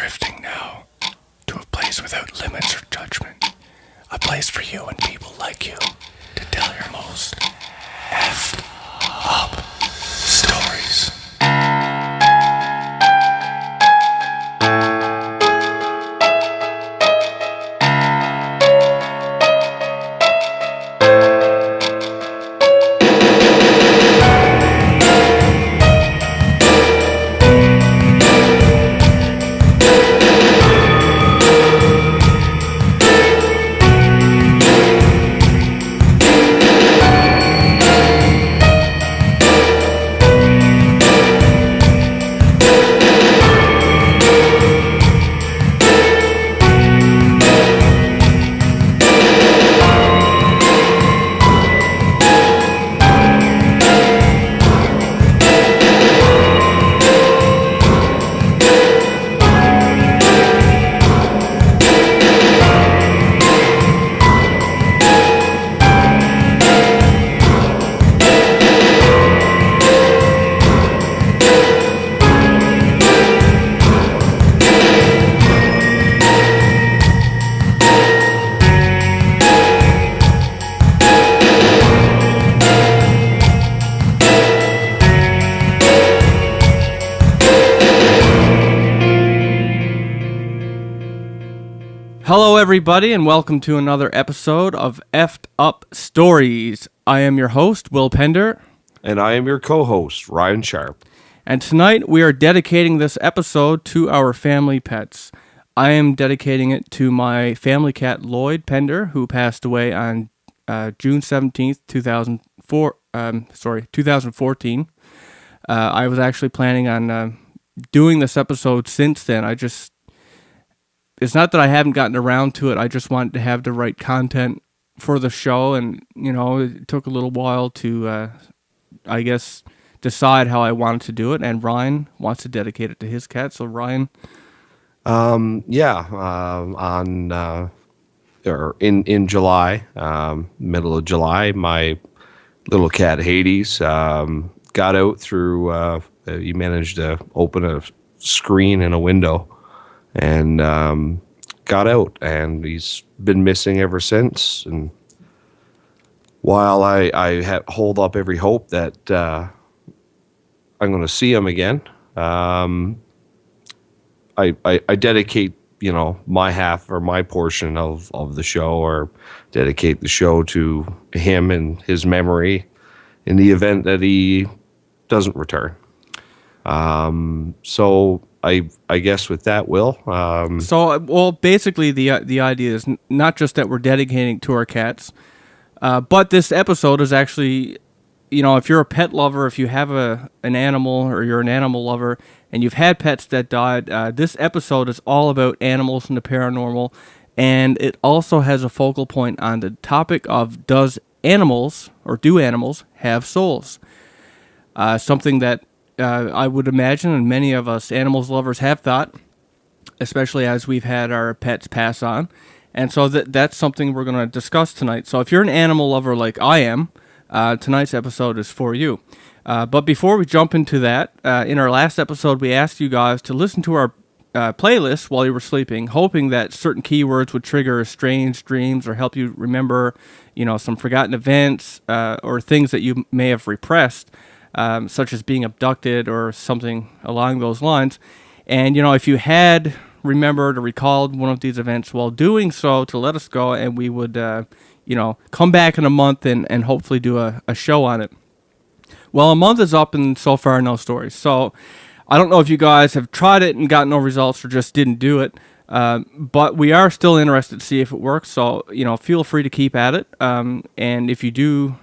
drifting now to a place without limits or judgment. A place for you and people like you to tell your most effed up stories. Hello everybody and welcome to another episode of Effed Up Stories. I am your host, Will Pender. And I am your co-host, Ryan Sharp. And tonight we are dedicating this episode to our family pets. I am dedicating it to my family cat, Lloyd Pender, who passed away on June 17th, 2014. I was actually planning on doing this episode since then. It's not that I haven't gotten around to it. I just wanted to have the right content for the show. And, it took a little while to, decide how I wanted to do it. And Ryan wants to dedicate it to his cat. So, Ryan. In July, middle of July, my little cat, Hades, got out through, he managed to open a screen in a window. And got out, and he's been missing ever since. And while I hold up every hope that I'm going to see him again, I dedicate my half or my portion of the show, or dedicate the show to him and his memory in the event that he doesn't return. So I guess with that, Will. Basically the idea is not just that we're dedicating to our cats, but this episode is actually, if you're a pet lover, if you have an animal or you're an animal lover and you've had pets that died, this episode is all about animals and the paranormal, and it also has a focal point on the topic of do animals have souls? Something that I would imagine, and many of us animals lovers have thought, especially as we've had our pets pass on. And so that's something we're going to discuss tonight. So if you're an animal lover like I am, tonight's episode is for you. But before we jump into that, in our last episode, we asked you guys to listen to our playlist while you were sleeping, hoping that certain keywords would trigger strange dreams or help you remember, some forgotten events or things that you may have repressed. Such as being abducted or something along those lines. And, if you had remembered or recalled one of these events while doing so, to let us go, and we would, come back in a month and hopefully do a show on it. Well, a month is up and so far no stories. So I don't know if you guys have tried it and got no results or just didn't do it. But we are still interested to see if it works. So, feel free to keep at it. And if you do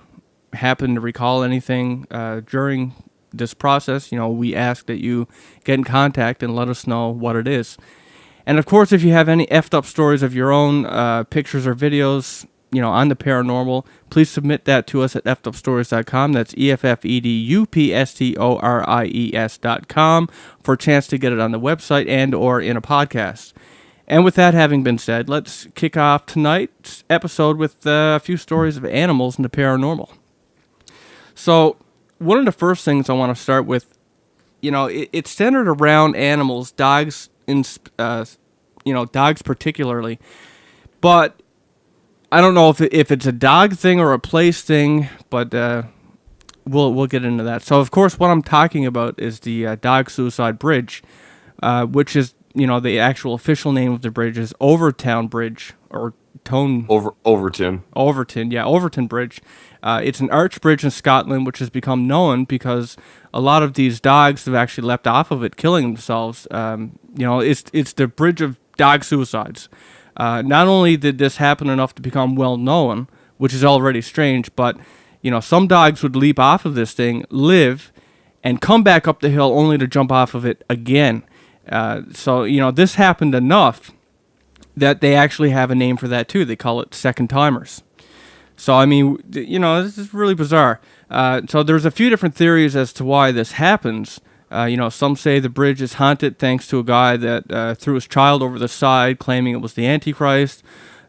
happen to recall anything during this process, we ask that you get in contact and let us know what it is. And of course, if you have any effed up stories of your own, pictures or videos, on the paranormal, please submit that to us at effedupstories.com. That's EFFEDUPSTORIES.com for a chance to get it on the website and or in a podcast. And with that having been said, let's kick off tonight's episode with a few stories of animals and the paranormal. So one of the first things I want to start with, it's centered around animals, dogs dogs particularly. But I don't know if it's a dog thing or a place thing, but we'll get into that. So of course, what I'm talking about is the dog suicide bridge, which is the actual official name of the bridge is Overtown Bridge or Overton. Overton Bridge. It's an arch bridge in Scotland, which has become known because a lot of these dogs have actually leapt off of it, killing themselves. It's the bridge of dog suicides. Not only did this happen enough to become well known, which is already strange, but some dogs would leap off of this thing, live, and come back up the hill only to jump off of it again. So this happened enough that they actually have a name for that too. They call it second timers. So I mean, this is really bizarre. So there's a few different theories as to why this happens. Some say the bridge is haunted thanks to a guy that threw his child over the side, claiming it was the Antichrist.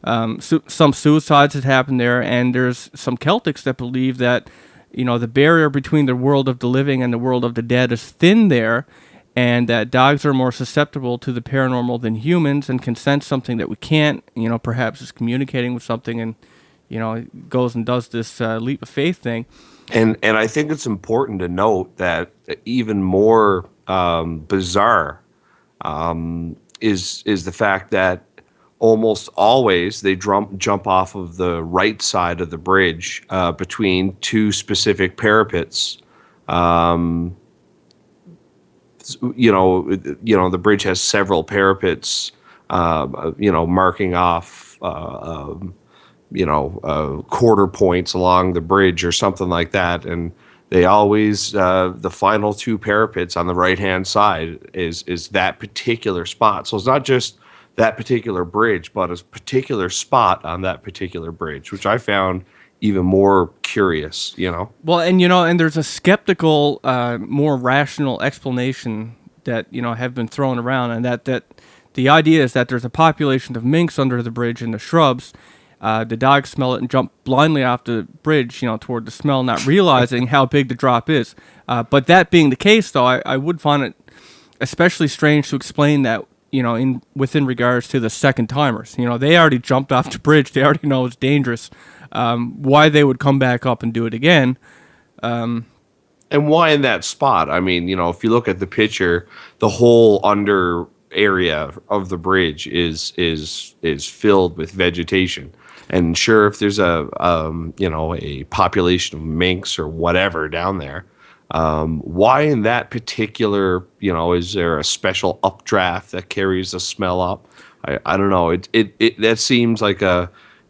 Some suicides had happened there, and there's some Celtics that believe that the barrier between the world of the living and the world of the dead is thin there, and that dogs are more susceptible to the paranormal than humans and can sense something that we can't. Perhaps it's communicating with something, and it goes and does this leap of faith thing. And I think it's important to note that even more bizarre is the fact that almost always they jump off of the right side of the bridge between two specific parapets. The bridge has several parapets, marking off, quarter points along the bridge or something like that. And they always, the final two parapets on the right-hand side is that particular spot. So it's not just that particular bridge, but a particular spot on that particular bridge, which I found even more curious, Well, and there's a skeptical, more rational explanation that, have been thrown around, and that the idea is that there's a population of minks under the bridge in the shrubs. The dogs smell it and jump blindly off the bridge, toward the smell, not realizing how big the drop is. But that being the case, though, I would find it especially strange to explain that, within regards to the second timers. They already jumped off the bridge. They already know it's dangerous. Why they would come back up and do it again. And why in that spot? I mean, if you look at the picture, the whole under area of the bridge is filled with vegetation. And sure, if there's a population of minks or whatever down there, why in that particular, is there a special updraft that carries the smell up? I don't know. That seems like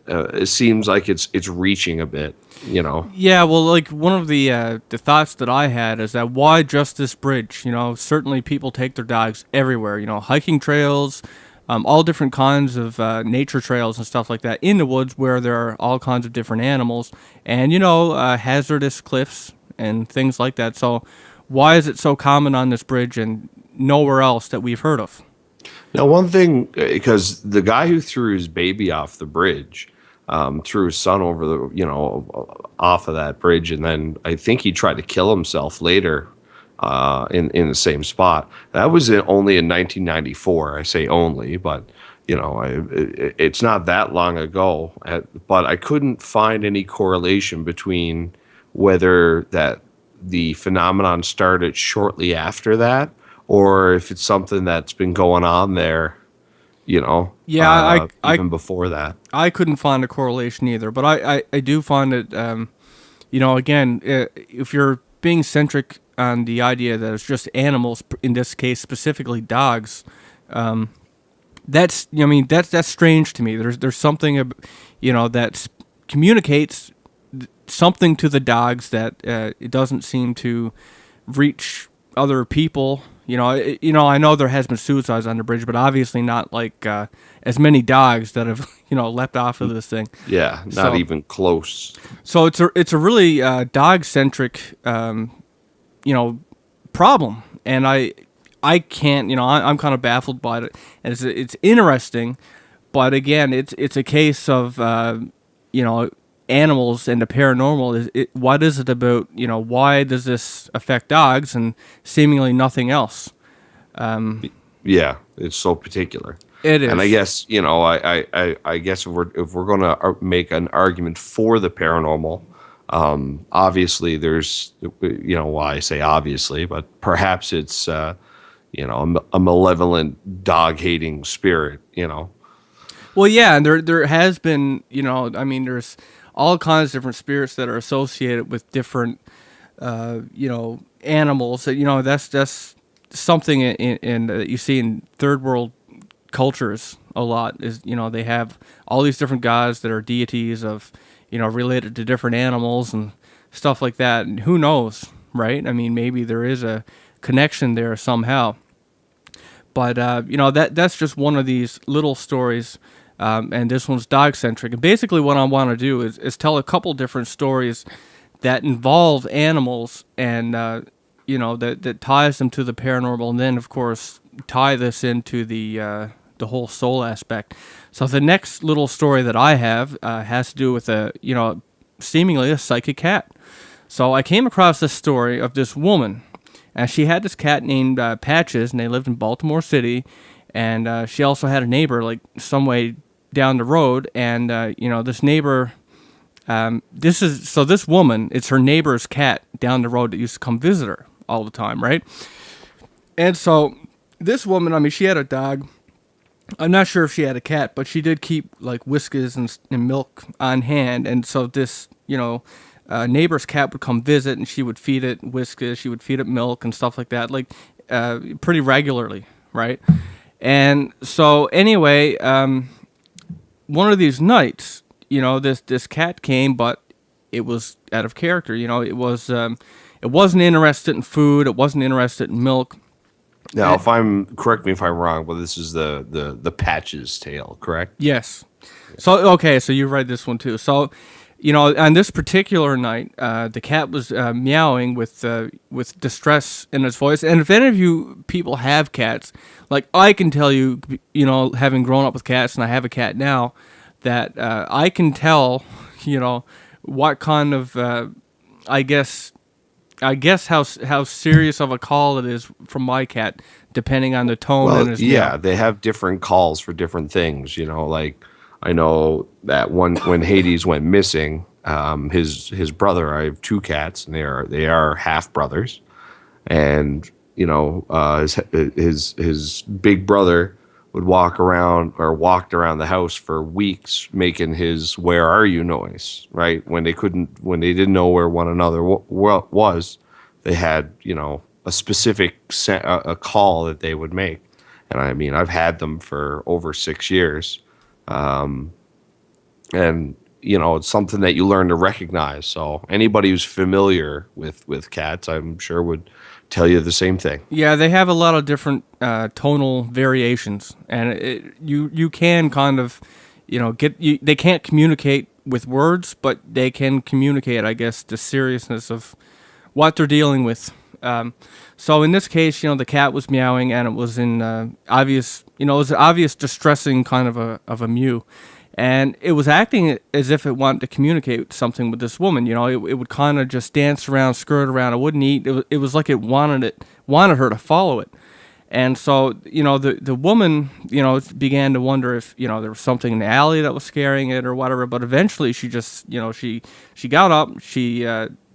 it seems like it's reaching a bit, Yeah, well, like one of the thoughts that I had is that why just this bridge? Certainly people take their dogs everywhere. Hiking trails, all different kinds of nature trails and stuff like that in the woods where there are all kinds of different animals and hazardous cliffs and things like that. So why is it so common on this bridge and nowhere else that we've heard of? Now, one thing, because the guy who threw his baby off the bridge, threw his son over off of that bridge, and then I think he tried to kill himself later in the same spot. That was only in 1994. I say only, but it's not that long ago. But I couldn't find any correlation between whether that the phenomenon started shortly after that, or if it's something that's been going on there, even before that. I couldn't find a correlation either, but I do find it, again, if you're being centric on the idea that it's just animals, in this case specifically dogs, that's strange to me. There's something, that communicates something to the dogs that it doesn't seem to reach other people. I know there has been suicides on the bridge, but obviously not like as many dogs that have leapt off of this thing. Yeah, not even close. So it's a really dog centric problem, and I can't I'm kind of baffled by it, and it's interesting, but again it's a case of animals and the paranormal. What is it about, why does this affect dogs and seemingly nothing else? Yeah, it's so particular. It is. And I guess, I guess if we're going to make an argument for the paranormal, obviously there's, why I say obviously, but perhaps it's, a malevolent dog hating spirit. Well, yeah, and there has been, I mean, there's all kinds of different spirits that are associated with different, animals. That that's something in that you see in third world cultures a lot. Is they have all these different gods that are deities of, related to different animals and stuff like that. And who knows, right? I mean, maybe there is a connection there somehow. But that's just one of these little stories, and this one's dog centric. And basically, what I want to do is tell a couple different stories that involve animals, and that ties them to the paranormal, and then of course tie this into the whole soul aspect. So the next little story that I have has to do with seemingly a psychic cat. So I came across this story of this woman. And she had this cat named Patches, and they lived in Baltimore City. And she also had a neighbor, like, some way down the road. And, this neighbor, this woman, it's her neighbor's cat down the road that used to come visit her all the time, right? And so this woman, I mean, she had a dog. I'm not sure if she had a cat, but she did keep, like, whiskers and milk on hand. And so this, neighbor's cat would come visit, and she would feed it whiskers, she would feed it milk and stuff like that, like pretty regularly, right? And so anyway, one of these nights, this cat came, but it was out of character. It wasn't interested in food, it wasn't interested in milk. Now, correct me if I'm wrong, but this is the Patches tale, correct? Yes. So okay, so you read this one too. So. On this particular night, the cat was meowing with distress in its voice. And if any of you people have cats, like I can tell you, having grown up with cats, and I have a cat now, that I can tell, what kind of, I guess how serious of a call it is from my cat, depending on the tone in his meow. They have different calls for different things. Like. I know that when Hades went missing, his brother. I have two cats, and they are half brothers, and his big brother would walked around the house for weeks making his "Where are you?" noise. Right when they didn't know where one another was, they had a specific a call that they would make, and I mean I've had them for over 6 years. And it's something that you learn to recognize. So anybody who's familiar with cats, I'm sure would tell you the same thing. Yeah, they have a lot of different tonal variations, and you can kind of, they can't communicate with words, but they can communicate, I guess, the seriousness of what they're dealing with. So in this case, the cat was meowing, and it was in obvious, it was an obvious distressing kind of a mew, and it was acting as if it wanted to communicate something with this woman. It would kind of just dance around, skirt around. It wouldn't eat. It was like it wanted her to follow it, and so the woman began to wonder if there was something in the alley that was scaring it or whatever. But eventually, she just she got up, she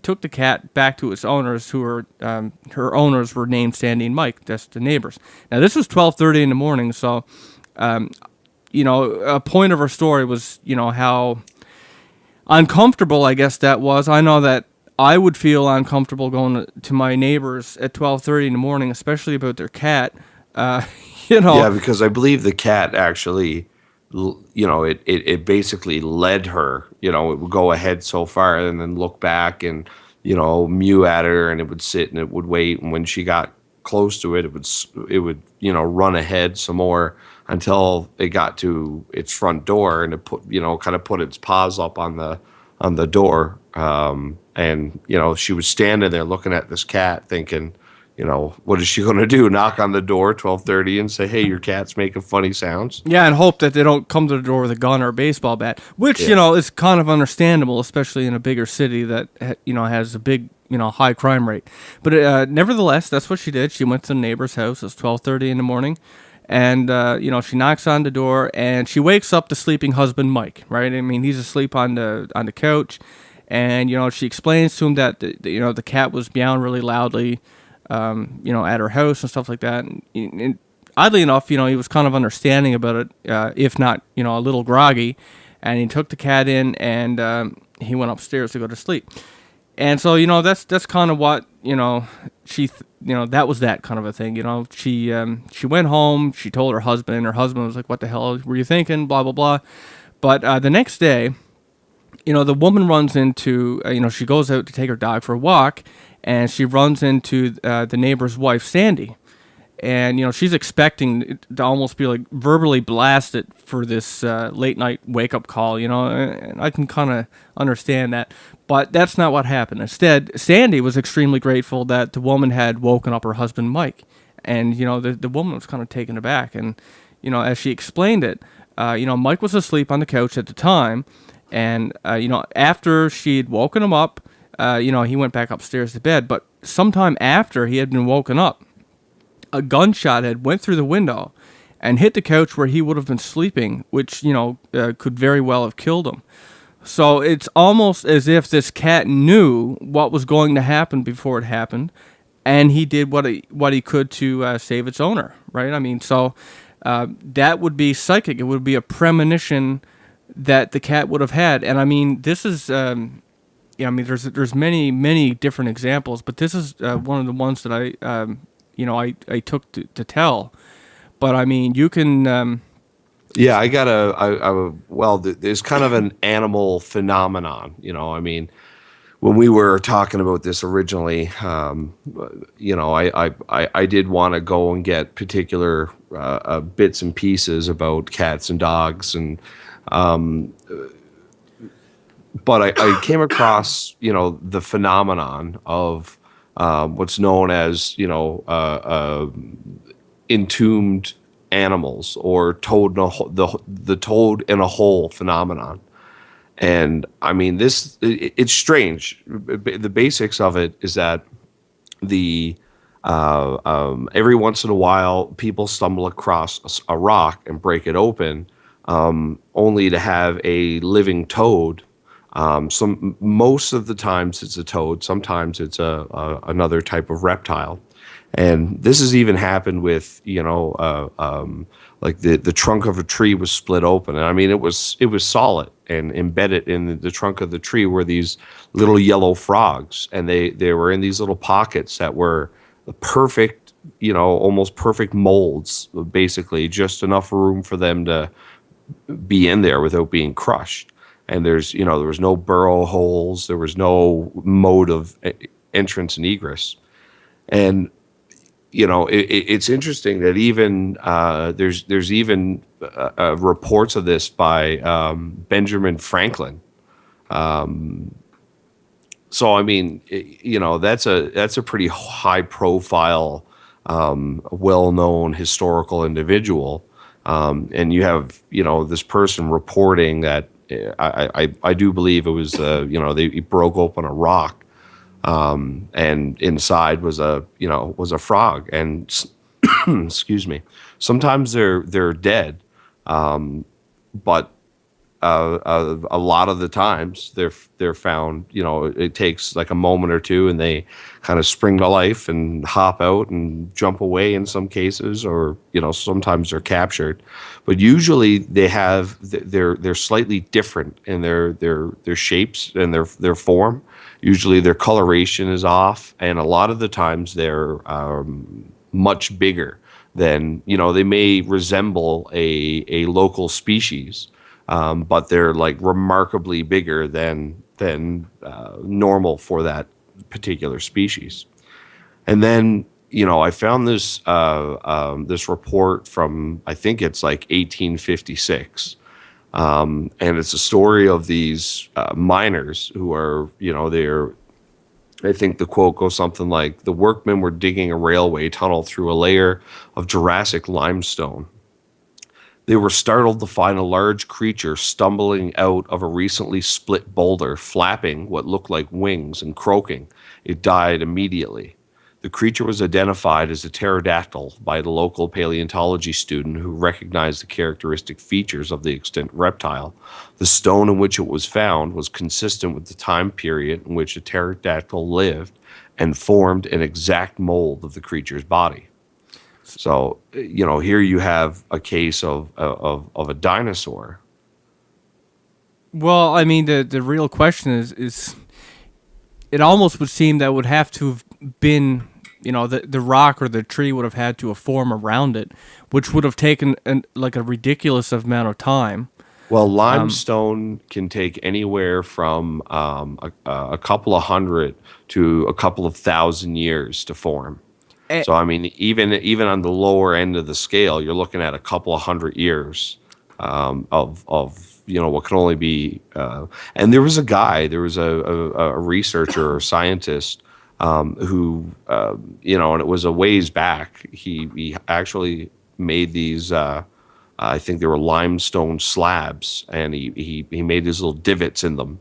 took the cat back to its owners, who were her owners were named Sandy and Mike. That's the neighbors. Now this was 12:30 in the morning, so a point of her story was how uncomfortable I guess that was. I know that I would feel uncomfortable going to my neighbors at 12:30 in the morning, especially about their cat. Yeah, because I believe the cat actually. It basically led her, it would go ahead so far and then look back and, mew at her, and it would sit and it would wait. And when she got close to it, it would, run ahead some more until it got to its front door, and it kind of put its paws up on the door. And, she was standing there looking at this cat thinking, what is she going to do? Knock on the door 12:30 and say, "Hey, your cat's making funny sounds." Yeah, and hope that they don't come to the door with a gun or a baseball bat, which is kind of understandable, especially in a bigger city that has a big high crime rate. But nevertheless, that's what she did. She went to the neighbor's house. It's 12:30 in the morning, and she knocks on the door, and she wakes up the sleeping husband, Mike. Right? I mean, he's asleep on the couch, and she explains to him that the cat was meowing really loudly, at her house and stuff like that. And oddly enough, he was kind of understanding about it, if not, a little groggy. And he took the cat in, and he went upstairs to go to sleep. And so, that's kind of what, that was that kind of a thing. She went home, she told her husband was like, what the hell were you thinking? Blah, blah, blah. But the next day, the woman runs into, she goes out to take her dog for a walk, and she runs into the neighbor's wife, Sandy. And, she's expecting it to almost be like verbally blasted for this late night wake up call, and I can kind of understand that. But that's not what happened. Instead, Sandy was extremely grateful that the woman had woken up her husband, Mike. And, the woman was kind of taken aback. And, as she explained it, Mike was asleep on the couch at the time. And, after she'd woken him up, he went back upstairs to bed. But sometime after he had been woken up, a gunshot had went through the window and hit the couch where he would have been sleeping, which, could very well have killed him. So it's almost as if this cat knew what was going to happen before it happened, and he did what he could to save its owner, right? I mean, so that would be psychic. It would be a premonition that the cat would have had. And I mean, this is, there's many, many different examples, but this is one of the ones that I took to tell. But I mean, you can. Yeah, there's kind of an animal phenomenon, I mean, when we were talking about this originally, I did want to go and get particular bits and pieces about cats and dogs, and but I came across, the phenomenon of what's known as, entombed animals, or the toad in a hole phenomenon. And I mean, it's strange. The basics of it is that every once in a while people stumble across a rock and break it open, only to have a living toad. Most of the times it's a toad, sometimes it's another type of reptile. And this has even happened with, like the trunk of a tree was split open. And I mean, it was solid, and embedded in the trunk of the tree were these little yellow frogs. And they were in these little pockets that were perfect, almost perfect molds, basically just enough room for them to be in there without being crushed. And there was no burrow holes. There was no mode of entrance and egress. And it's interesting that even there's even reports of this by Benjamin Franklin. So I mean, that's a pretty high profile, well-known historical individual, and you have this person reporting that I do believe it was he broke open a rock. And inside was a frog, and excuse me. Sometimes they're dead, but a lot of the times they're found. It takes like a moment or two, and they kind of spring to life and hop out and jump away in some cases, or sometimes they're captured. But usually they're slightly different in their shapes and their form. Usually their coloration is off, and a lot of the times they're much bigger than, they may resemble a local species, but they're like remarkably bigger than normal for that particular species. And then, I found this report from, I think it's like 1856. And it's a story of these miners who are, I think the quote goes something like, the workmen were digging a railway tunnel through a layer of Jurassic limestone. They were startled to find a large creature stumbling out of a recently split boulder, flapping what looked like wings and croaking. It died immediately. The creature was identified as a pterodactyl by the local paleontology student who recognized the characteristic features of the extinct reptile. The stone in which it was found was consistent with the time period in which a pterodactyl lived and formed an exact mold of the creature's body. So, here you have a case of a dinosaur. Well, I mean, the real question is it almost would seem that would have to have been, the rock or the tree would have had to have formed around it, which would have taken a ridiculous amount of time. Well, limestone can take anywhere from a couple of hundred to a couple of thousand years to form. So, I mean, even on the lower end of the scale, you're looking at a couple of hundred years of what can only be. And there was a researcher or scientist who, and it was a ways back. He actually made these. I think they were limestone slabs, and he made these little divots in them,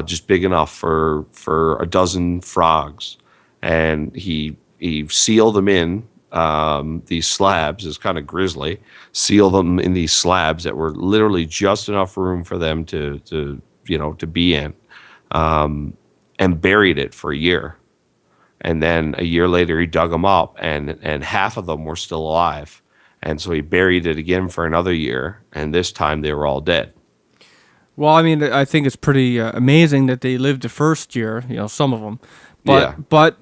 just big enough for a dozen frogs, and he sealed them in these slabs. It's kind of grisly. Seal them in these slabs that were literally just enough room for them to be in, and buried it for a year. And then a year later, he dug them up, and half of them were still alive. And so he buried it again for another year, and this time they were all dead. Well, I mean, I think it's pretty amazing that they lived the first year, some of them. But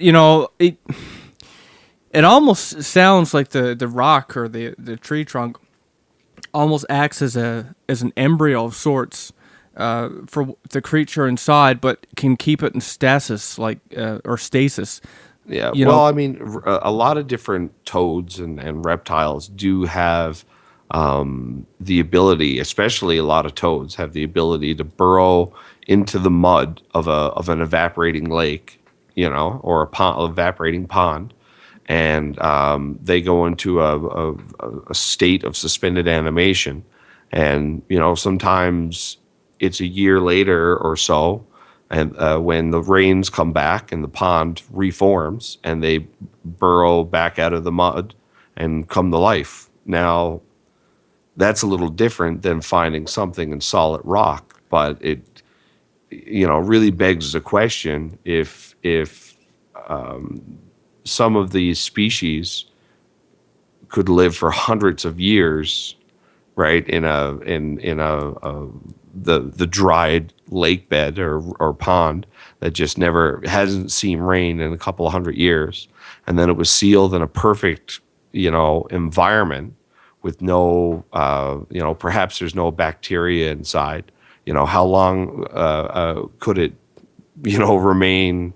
it almost sounds like the rock or the tree trunk almost acts as an embryo of sorts for the creature inside, but can keep it in stasis, or stasis. Yeah, I mean, a lot of different toads and reptiles do have the ability, especially a lot of toads, have the ability to burrow into the mud of an evaporating lake, or evaporating pond, and they go into a state of suspended animation, and sometimes it's a year later or so. And when the rains come back and the pond reforms and they burrow back out of the mud and come to life. Now, that's a little different than finding something in solid rock, but it, really begs the question if some of these species could live for hundreds of years, right, in the dried lake bed or pond that just never hasn't seen rain in a couple of hundred years, and then it was sealed in a perfect environment with no perhaps there's no bacteria inside. How long could it remain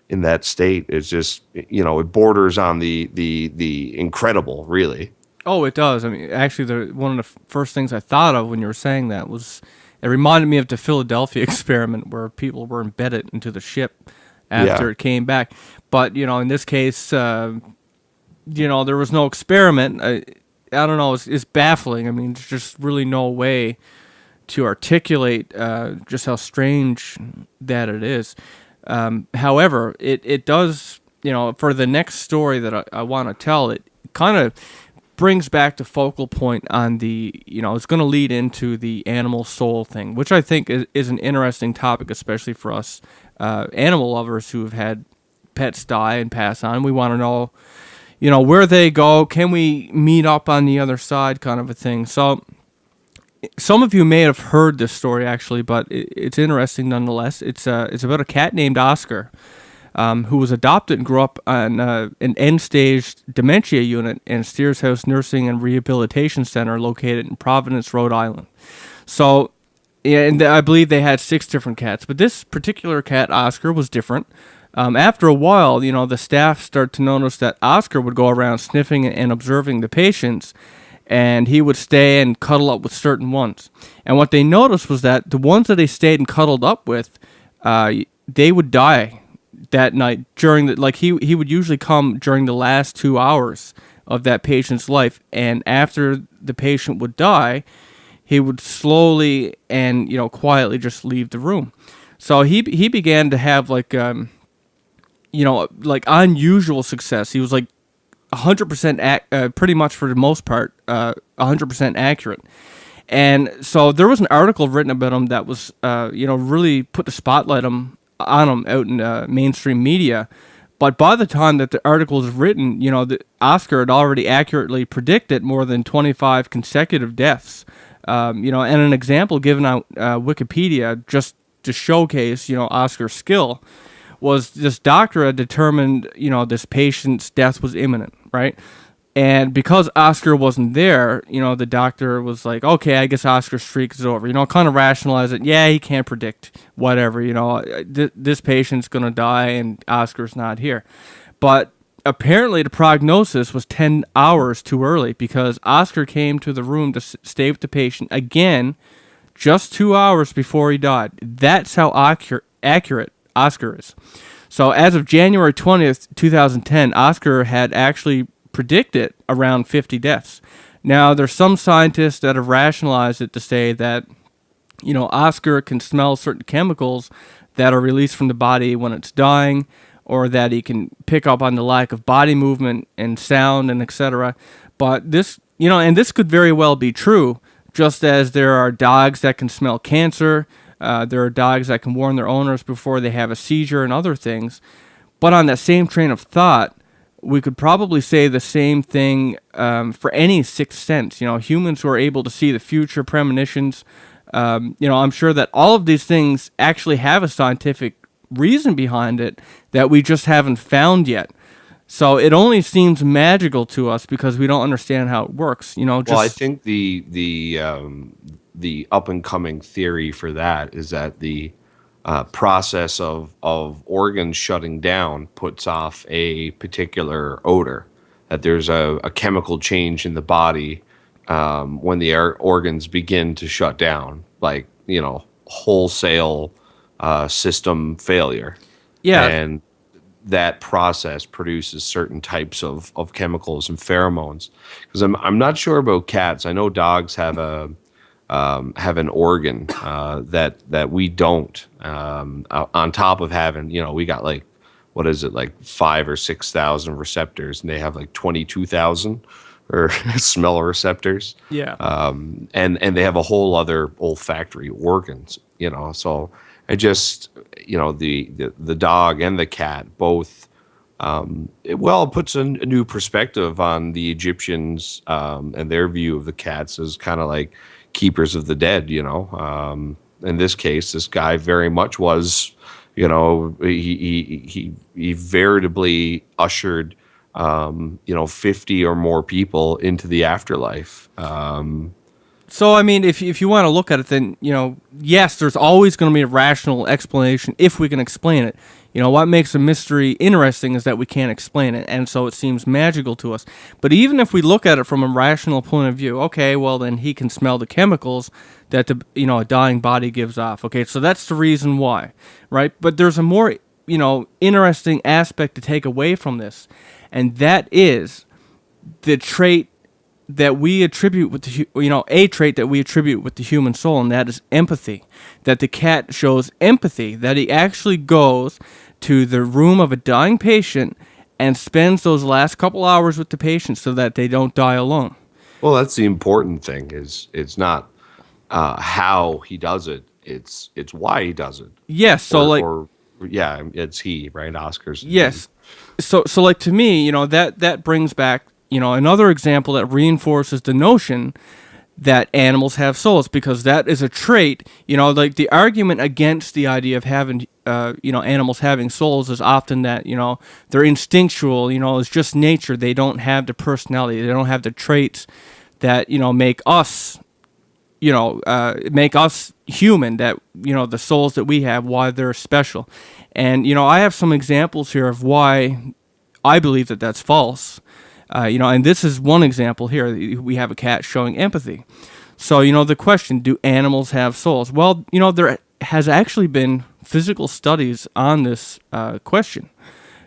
in that state? It's just it borders on the incredible, really. Oh, it does. I mean, actually, one of the first things I thought of when you were saying that was it reminded me of the Philadelphia experiment where people were embedded into the ship after it came back. But, in this case, there was no experiment. I don't know. It's baffling. I mean, there's just really no way to articulate just how strange that it is. However, it does, for the next story that I want to tell, it kind of brings back the focal point on the, it's going to lead into the animal soul thing, which I think is an interesting topic, especially for us animal lovers who have had pets die and pass on. We want to know, where they go. Can we meet up on the other side, kind of a thing. So some of you may have heard this story, actually, but it's interesting nonetheless. It's about a cat named Oscar, who was adopted and grew up on an end-stage dementia unit in Steers House Nursing and Rehabilitation Center located in Providence, Rhode Island. So, and I believe they had 6 different cats, but this particular cat, Oscar, was different. After a while, the staff started to notice that Oscar would go around sniffing and observing the patients, and he would stay and cuddle up with certain ones. And what they noticed was that the ones that they stayed and cuddled up with, they would die that night during he would usually come during the last 2 hours of that patient's life. And after the patient would die, he would slowly and quietly just leave the room. So he began to have like unusual success. He was like 100% pretty much for the most part 100% accurate. And so there was an article written about him that was really put the spotlight on him out in mainstream media. But by the time that the article was written, Oscar had already accurately predicted more than 25 consecutive deaths. And an example given on Wikipedia just to showcase, Oscar's skill was this doctor had determined, this patient's death was imminent, right? And because Oscar wasn't there, the doctor was like, okay, I guess Oscar's streak is over. Kind of rationalize it. Yeah, he can't predict whatever. This patient's going to die and Oscar's not here. But apparently the prognosis was 10 hours too early because Oscar came to the room to stay with the patient again just 2 hours before he died. That's how accurate Oscar is. So as of January 20th, 2010, Oscar had actually predicted around 50 deaths. Now, there's some scientists that have rationalized it to say that, Oscar can smell certain chemicals that are released from the body when it's dying, or that he can pick up on the lack of body movement and sound and etc. But this, and this could very well be true, just as there are dogs that can smell cancer, there are dogs that can warn their owners before they have a seizure and other things. But on that same train of thought, we could probably say the same thing for any sixth sense. Humans who are able to see the future, premonitions. I'm sure that all of these things actually have a scientific reason behind it that we just haven't found yet. So it only seems magical to us because we don't understand how it works. Well, I think the up and coming theory for that is that the process of organs shutting down puts off a particular odor. That there's a chemical change in the body when the organs begin to shut down, like wholesale system failure. Yeah, and that process produces certain types of chemicals and pheromones. Because I'm not sure about cats. I know dogs have an organ that we don't. On top of having, we got like, what is it, like 5,000 or 6,000 receptors, and they have like 22,000 or smell receptors. Yeah. And they have a whole other olfactory organs. So I just, the dog and the cat both, it puts a new perspective on the Egyptians and their view of the cats as kind of like keepers of the dead. In this case, this guy very much was, he veritably ushered 50 or more people into the afterlife. So, I mean, if you want to look at it, then, yes, there's always going to be a rational explanation if we can explain it. What makes a mystery interesting is that we can't explain it, and so it seems magical to us. But even if we look at it from a rational point of view, okay, well, then he can smell the chemicals that a dying body gives off. Okay, so that's the reason why, right? But there's a more, interesting aspect to take away from this, and that is the trait that we attribute with a trait that we attribute with the human soul, and that is empathy. That the cat shows empathy, that he actually goes to the room of a dying patient and spends those last couple hours with the patient so that they don't die alone. Well, that's the important thing. Is it's not how he does it; it's why he does it. Yes. So it's he, right? Oscar's. Yes. So like to me, that brings back another example that reinforces the notion that animals have souls, because that is a trait. Like the argument against the idea of having animals having souls is often that they're instinctual. It's just nature. They don't have the personality. They don't have the traits that make us human. That the souls that we have, why they're special. And I have some examples here of why I believe that that's false. And this is one example here. We have a cat showing empathy. So, the question, do animals have souls? Well, there has actually been physical studies on this question.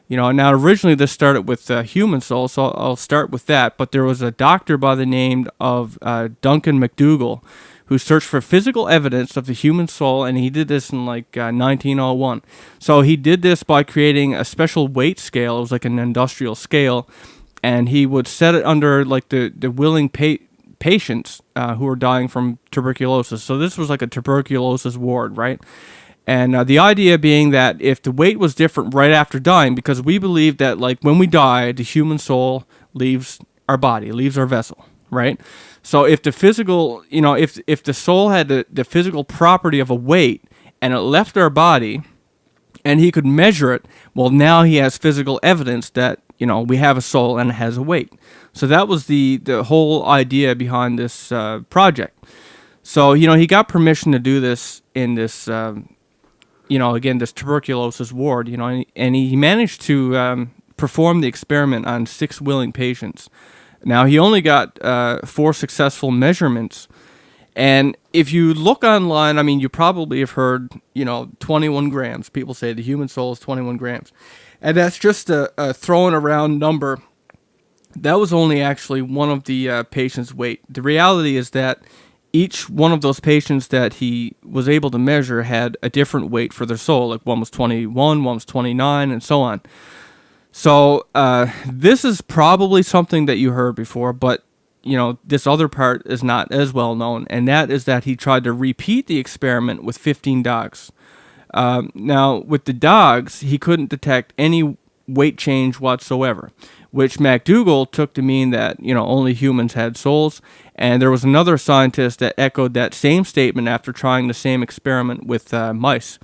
Now originally this started with human soul, so I'll start with that. But there was a doctor by the name of Duncan McDougall who searched for physical evidence of the human soul, and he did this in 1901. So he did this by creating a special weight scale. It was like an industrial scale, and he would set it under the willing patients who were dying from tuberculosis. So this was like a tuberculosis ward, right? And the idea being that if the weight was different right after dying, because we believe that when we die, the human soul leaves our body, leaves our vessel, right? So if the physical, if the soul had the physical property of a weight and it left our body and he could measure it, well, now he has physical evidence that, we have a soul and it has a weight. So that was the whole idea behind this project. So, he got permission to do this in this, again, this tuberculosis ward, and he managed to perform the experiment on 6 willing patients. Now, he only got 4 successful measurements. And if you look online, you probably have heard, 21 grams. People say the human soul is 21 grams. And that's just a thrown around number. That was only actually one of the patient's weight. The reality is that each one of those patients that he was able to measure had a different weight for their soul. Like one was 21, one was 29, and so on. So this is probably something that you heard before, but this other part is not as well known, and that is that he tried to repeat the experiment with 15 dogs. Now, with the dogs, he couldn't detect any weight change whatsoever, which MacDougall took to mean that only humans had souls. And there was another scientist that echoed that same statement after trying the same experiment with mice.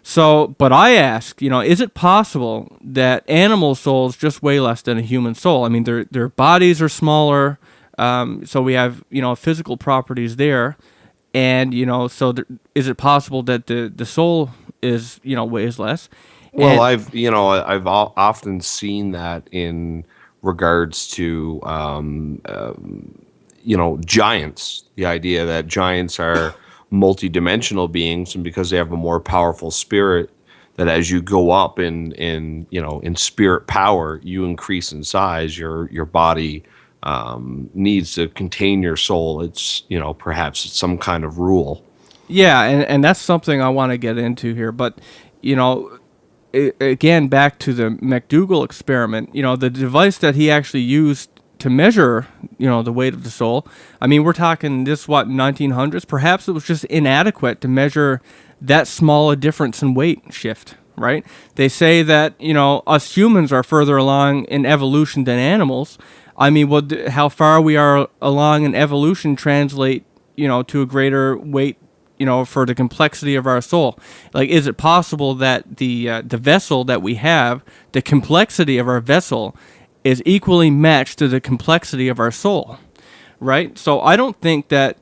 So, but I ask, is it possible that animal souls just weigh less than a human soul? Their bodies are smaller, so we have, physical properties there. And, is it possible that the soul is, weighs less? Well, I've often seen that in regards to, giants. The idea that giants are multi-dimensional beings, and because they have a more powerful spirit, that as you go up in spirit power, you increase in size. Your body needs to contain your soul. It's perhaps it's some kind of rule. Yeah, and that's something I want to get into here. But again, back to the MacDougall experiment. The device that he actually used to measure, the weight of the soul. We're talking 1900s. Perhaps it was just inadequate to measure that small a difference in weight shift, right? They say that, us humans are further along in evolution than animals. How far we are along in evolution translate, to a greater weight, for the complexity of our soul. Is it possible that the vessel that we have, the complexity of our vessel, is equally matched to the complexity of our soul, right? So I don't think that,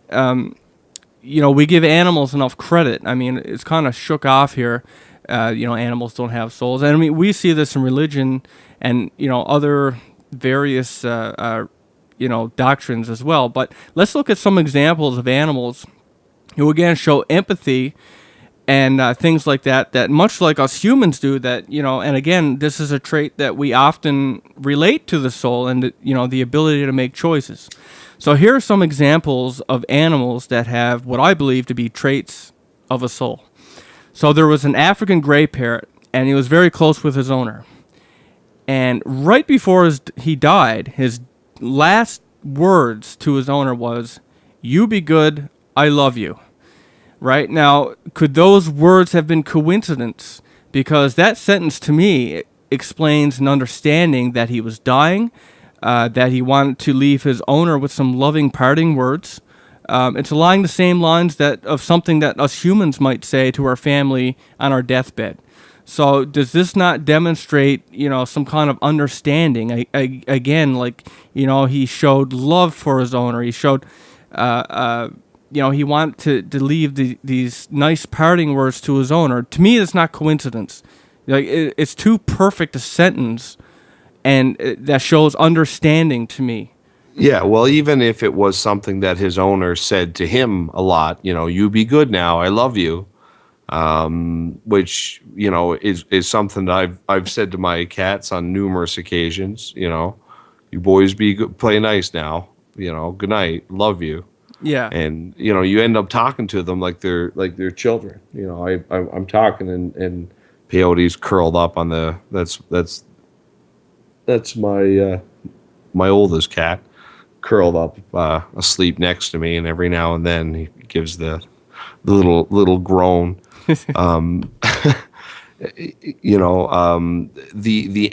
we give animals enough credit. It's kind of shook off here. Animals don't have souls. And we see this in religion and, other various, doctrines as well. But let's look at some examples of animals who, again, show empathy and things like that much like us humans do, that, and again, this is a trait that we often relate to the soul and, the ability to make choices. So here are some examples of animals that have what I believe to be traits of a soul. So there was an African gray parrot, and he was very close with his owner. And right before he died, his last words to his owner was, "You be good, I love you." Right? Now, could those words have been coincidence? Because that sentence, to me, explains an understanding that he was dying, that he wanted to leave his owner with some loving parting words. It's along the same lines of something that us humans might say to our family on our deathbed. So does this not demonstrate, some kind of understanding? Again, he showed love for his owner. He showed... he wanted to leave these nice parting words to his owner. To me, it's not coincidence. It's too perfect a sentence, and that shows understanding to me. Yeah, well, even if it was something that his owner said to him a lot, you be good now, I love you. which is something that I've said to my cats on numerous occasions. You boys be good, play nice now. Good night, love you. Yeah. And you end up talking to them like they're children. I'm talking and Peyote's curled up on the that's my oldest cat, curled up asleep next to me, and every now and then he gives the little groan. The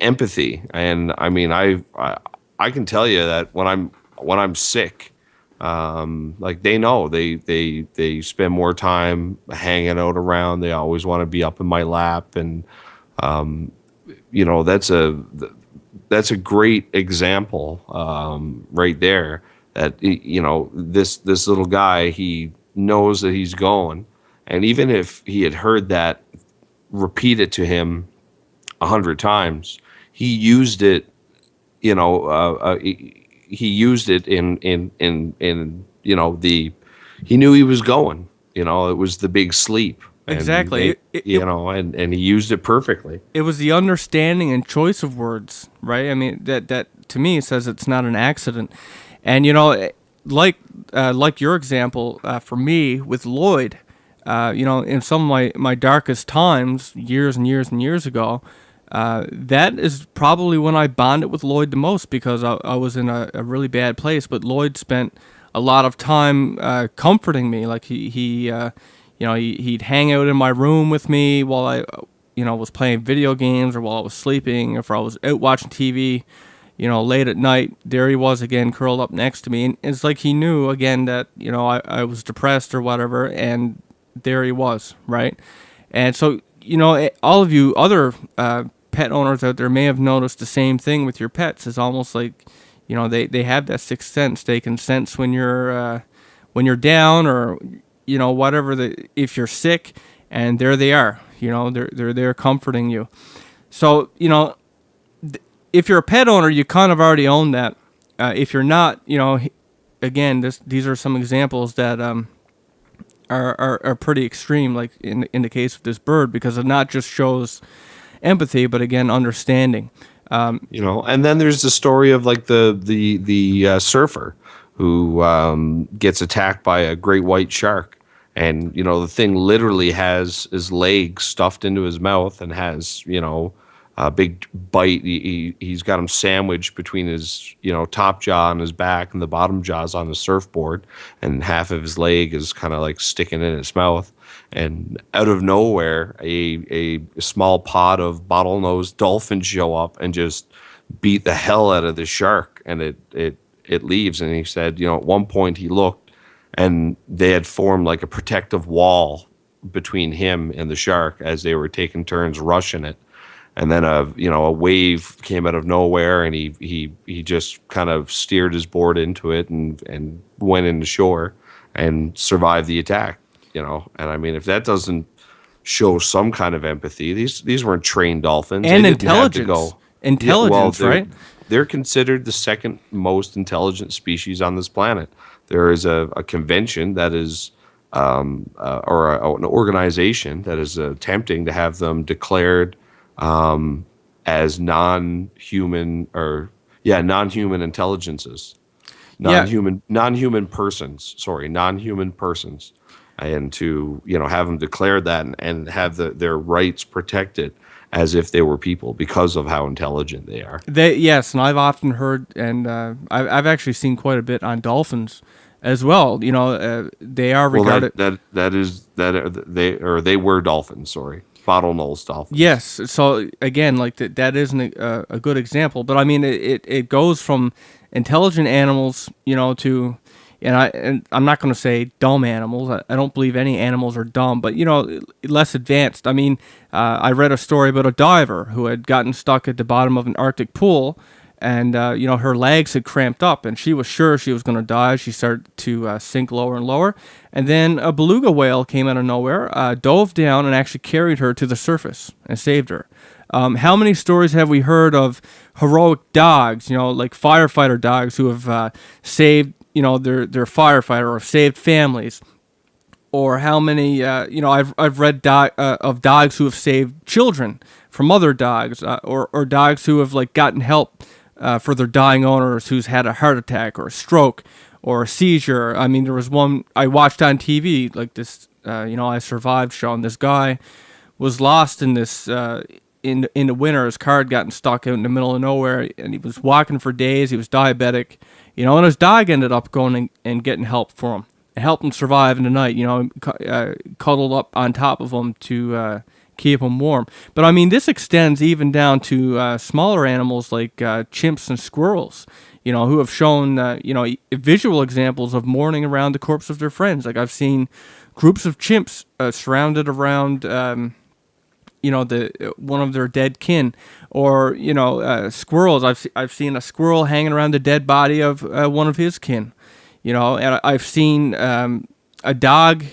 empathy, and I mean I can tell you that when I'm sick, like they know they spend more time hanging out around. They always want to be up in my lap, and that's a great example right there. That this little guy, he knows that he's going, and even if he had heard that repeated to him 100 times, he used it. He used it in he knew he was going. It was the big sleep. Exactly. And he used it perfectly. It was the understanding and choice of words, right? I mean, that to me says it's not an accident. And like your example, for me with Lloyd, in some of my darkest times, years and years and years ago, that is probably when I bonded with Lloyd the most, because I was in a really bad place. But Lloyd spent a lot of time comforting me. Like he'd hang out in my room with me while I was playing video games, or while I was sleeping, if I was out watching TV, late at night. There he was again, curled up next to me, and it's like he knew again that I was depressed or whatever, and there he was, right? And so all of you other pet owners out there may have noticed the same thing with your pets. It's almost like they have that sixth sense. They can sense when you're down, or whatever, if you're sick, and there they are. They're there comforting you. So if you're a pet owner, you kind of already own that. If you're not, again, these are some examples that are pretty extreme, like in the case of this bird, because it not just shows empathy, but again, understanding. And then there's the story of like the surfer who gets attacked by a great white shark, and the thing literally has his legs stuffed into his mouth and has a big bite. He's got him sandwiched between his top jaw and his back, and the bottom jaw's on the surfboard, and half of his leg is kind of like sticking in his mouth. And out of nowhere, a small pod of bottlenose dolphins show up and just beat the hell out of the shark, and it leaves. And he said, at one point he looked, and they had formed like a protective wall between him and the shark as they were taking turns rushing it. And then a wave came out of nowhere, and he just kind of steered his board into it and went into shore and survived the attack. And I mean, if that doesn't show some kind of empathy, these weren't trained dolphins. And they intelligence. Didn't have to go. Intelligence, right? They're considered the second most intelligent species on this planet. There is a convention that is, an organization that is attempting to have them declared as non-human intelligences, non-human persons, and to have them declared that and have their rights protected as if they were people because of how intelligent they are. Yes, and I've often heard, and I've actually seen quite a bit on dolphins as well. They are regarded. They were dolphins. Sorry. Bottlenose dolphins. Yes. So again, like that isn't a good example, but I mean, it goes from intelligent animals, to, and I'm not going to say dumb animals. I don't believe any animals are dumb, but less advanced. I mean, I read a story about a diver who had gotten stuck at the bottom of an Arctic pool, and her legs had cramped up, and she was sure she was going to die. She started to sink lower and lower, and then a beluga whale came out of nowhere, dove down, and actually carried her to the surface and saved her. How many stories have we heard of heroic dogs, like firefighter dogs who have saved their firefighter, or saved families, or how many I've read of dogs who have saved children from other dogs, or dogs who have like gotten help for their dying owners who's had a heart attack or a stroke or a seizure. I mean, there was one I watched on TV, like this I Survived show, and this guy was lost in this in the winter. His car had gotten stuck out in the middle of nowhere, and he was walking for days. He was diabetic, and his dog ended up going and getting help for him. It helped him survive in the night, cuddled up on top of him to keep him warm. But I mean, this extends even down to smaller animals like chimps and squirrels, who have shown, visual examples of mourning around the corpse of their friends. Like I've seen groups of chimps surrounded around, one of their dead kin, or squirrels. I've seen a squirrel hanging around the dead body of one of his kin. And I've seen a dog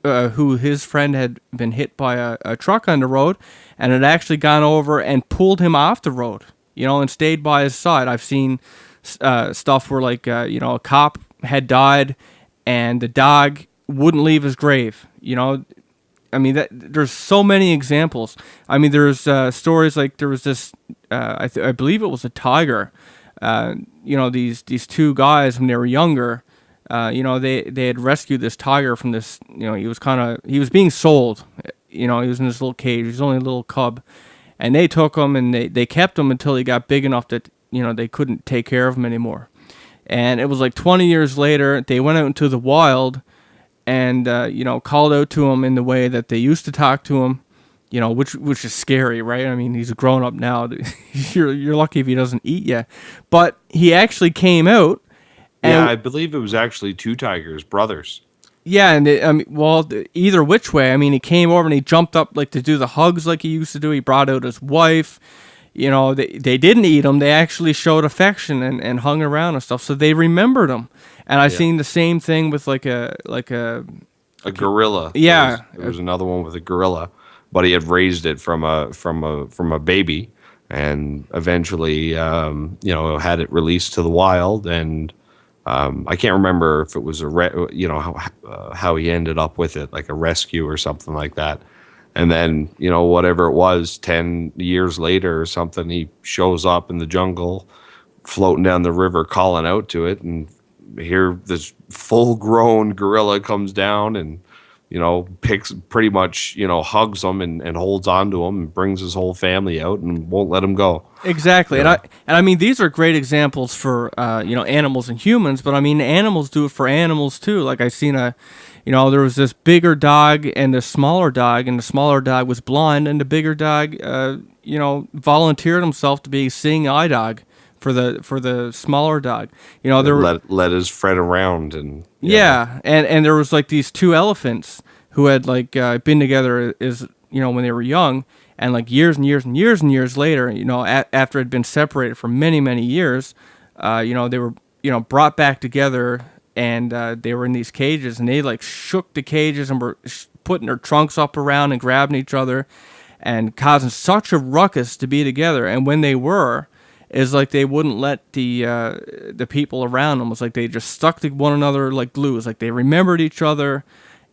who his friend had been hit by a truck on the road, and had actually gone over and pulled him off the road, and stayed by his side. I've seen stuff where a cop had died, and the dog wouldn't leave his grave. I mean, there's so many examples. I mean, there's stories like there was this, I believe it was a tiger. These two guys when they were younger. They had rescued this tiger from this, he was being sold, he was in this little cage, he was only a little cub, and they took him and they kept him until he got big enough that, they couldn't take care of him anymore. And it was like 20 years later, they went out into the wild and, called out to him in the way that they used to talk to him, which is scary, right? I mean, he's a grown up now. You're lucky if he doesn't eat you. But he actually came out. Yeah, I believe it was actually two tigers, brothers. Yeah, and either which way. I mean, he came over and he jumped up like to do the hugs like he used to do. He brought out his wife. They didn't eat him. They actually showed affection and hung around and stuff. So they remembered him. And I've seen the same thing with like a gorilla. Yeah, there was another one with a gorilla, but he had raised it from a baby, and eventually, had it released to the wild. And I can't remember if it was how he ended up with it, like a rescue or something like that. And then, whatever it was, 10 years later or something, he shows up in the jungle, floating down the river, calling out to it. And here this full-grown gorilla comes down and, picks pretty much, hugs him and holds on to him and brings his whole family out and won't let him go. Exactly. And I mean, these are great examples for, animals and humans, but I mean, animals do it for animals too. Like I seen there was this bigger dog and a smaller dog, and the smaller dog was blind, and the bigger dog, volunteered himself to be seeing eye dog for the smaller dog. Let his friend around and and there was like these two elephants who had been together when they were young, and like years and years and years and years later, after it had been separated for many, many years, they were brought back together. And they were in these cages, and they shook the cages and were putting their trunks up around and grabbing each other and causing such a ruckus to be together. And when they were, is like they wouldn't let the people around them. It was like they just stuck to one another like glue. It was like they remembered each other,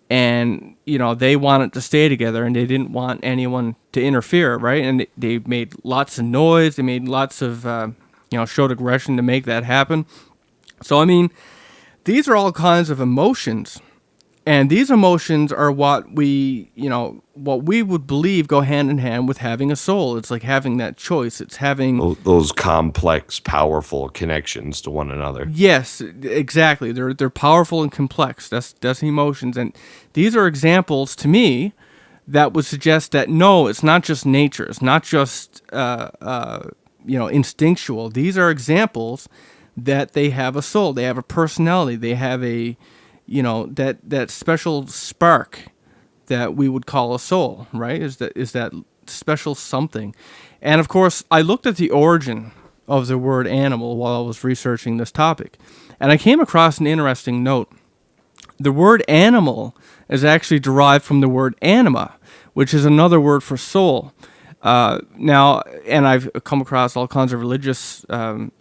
and they wanted to stay together, and they didn't want anyone to interfere, right? And they made lots of noise. They made lots of showed aggression to make that happen. So I mean, these are all kinds of emotions, and these emotions are what we would believe go hand in hand with having a soul. It's like having that choice. It's having those complex, powerful connections to one another. Yes, exactly. They're powerful and complex. That's emotions, and these are examples to me that would suggest that no, it's not just nature. It's not just instinctual. These are examples that they have a soul, they have a personality, they have a, that special spark that we would call a soul, right? Is that special something. And of course, I looked at the origin of the word animal while I was researching this topic, and I came across an interesting note. The word animal is actually derived from the word anima, which is another word for soul. Now, and I've come across all kinds of religious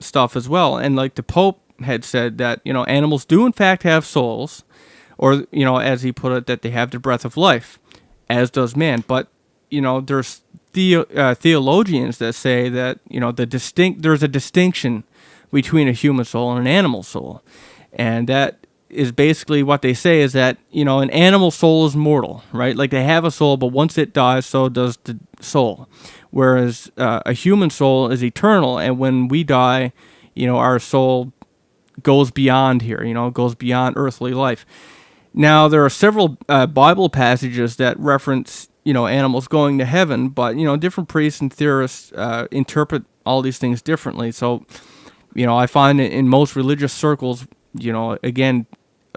stuff as well, and like the Pope had said that animals do in fact have souls, or as he put it, that they have the breath of life, as does man. But there's theologians that say that there's a distinction between a human soul and an animal soul, and that is basically what they say is that an animal soul is mortal, right? Like, they have a soul, but once it dies, so does the soul. Whereas a human soul is eternal, and when we die, our soul goes beyond here, goes beyond earthly life. Now, there are several Bible passages that reference animals going to heaven, but different priests and theorists interpret all these things differently. So I find that in most religious circles, again,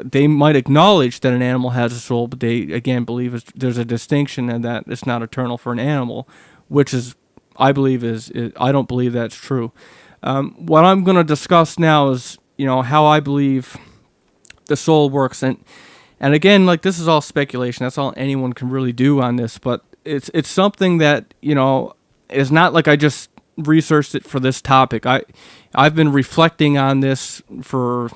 they might acknowledge that an animal has a soul, but they, again, believe there's a distinction and that it's not eternal for an animal, which is, I don't believe that's true. What I'm going to discuss now is, how I believe the soul works. And again, like, this is all speculation. That's all anyone can really do on this, but it's something that, is not like I just researched it for this topic. I've been reflecting on this for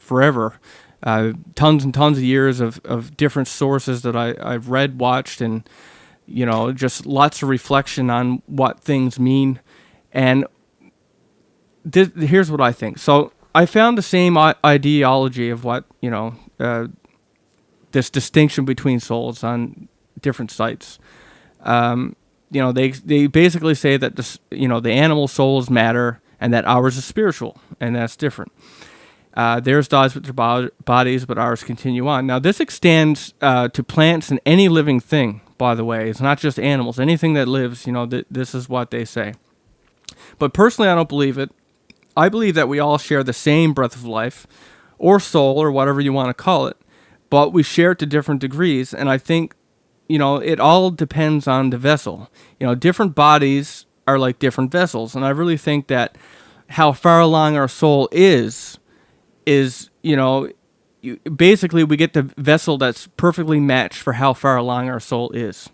forever. Tons and tons of years of different sources that I've read, watched, and just lots of reflection on what things mean. And here's what I think. So I found the same ideology of what this distinction between souls on different sites. They basically say that the animal soul is matter and that ours is spiritual, and that's different. Theirs dies with their bodies, but ours continue on. Now, this extends to plants and any living thing, by the way. It's not just animals. Anything that lives, this is what they say. But personally, I don't believe it. I believe that we all share the same breath of life, or soul, or whatever you want to call it, but we share it to different degrees, and I think, it all depends on the vessel. Different bodies are like different vessels, and I really think that how far along our soul is basically we get the vessel that's perfectly matched for how far along our soul is.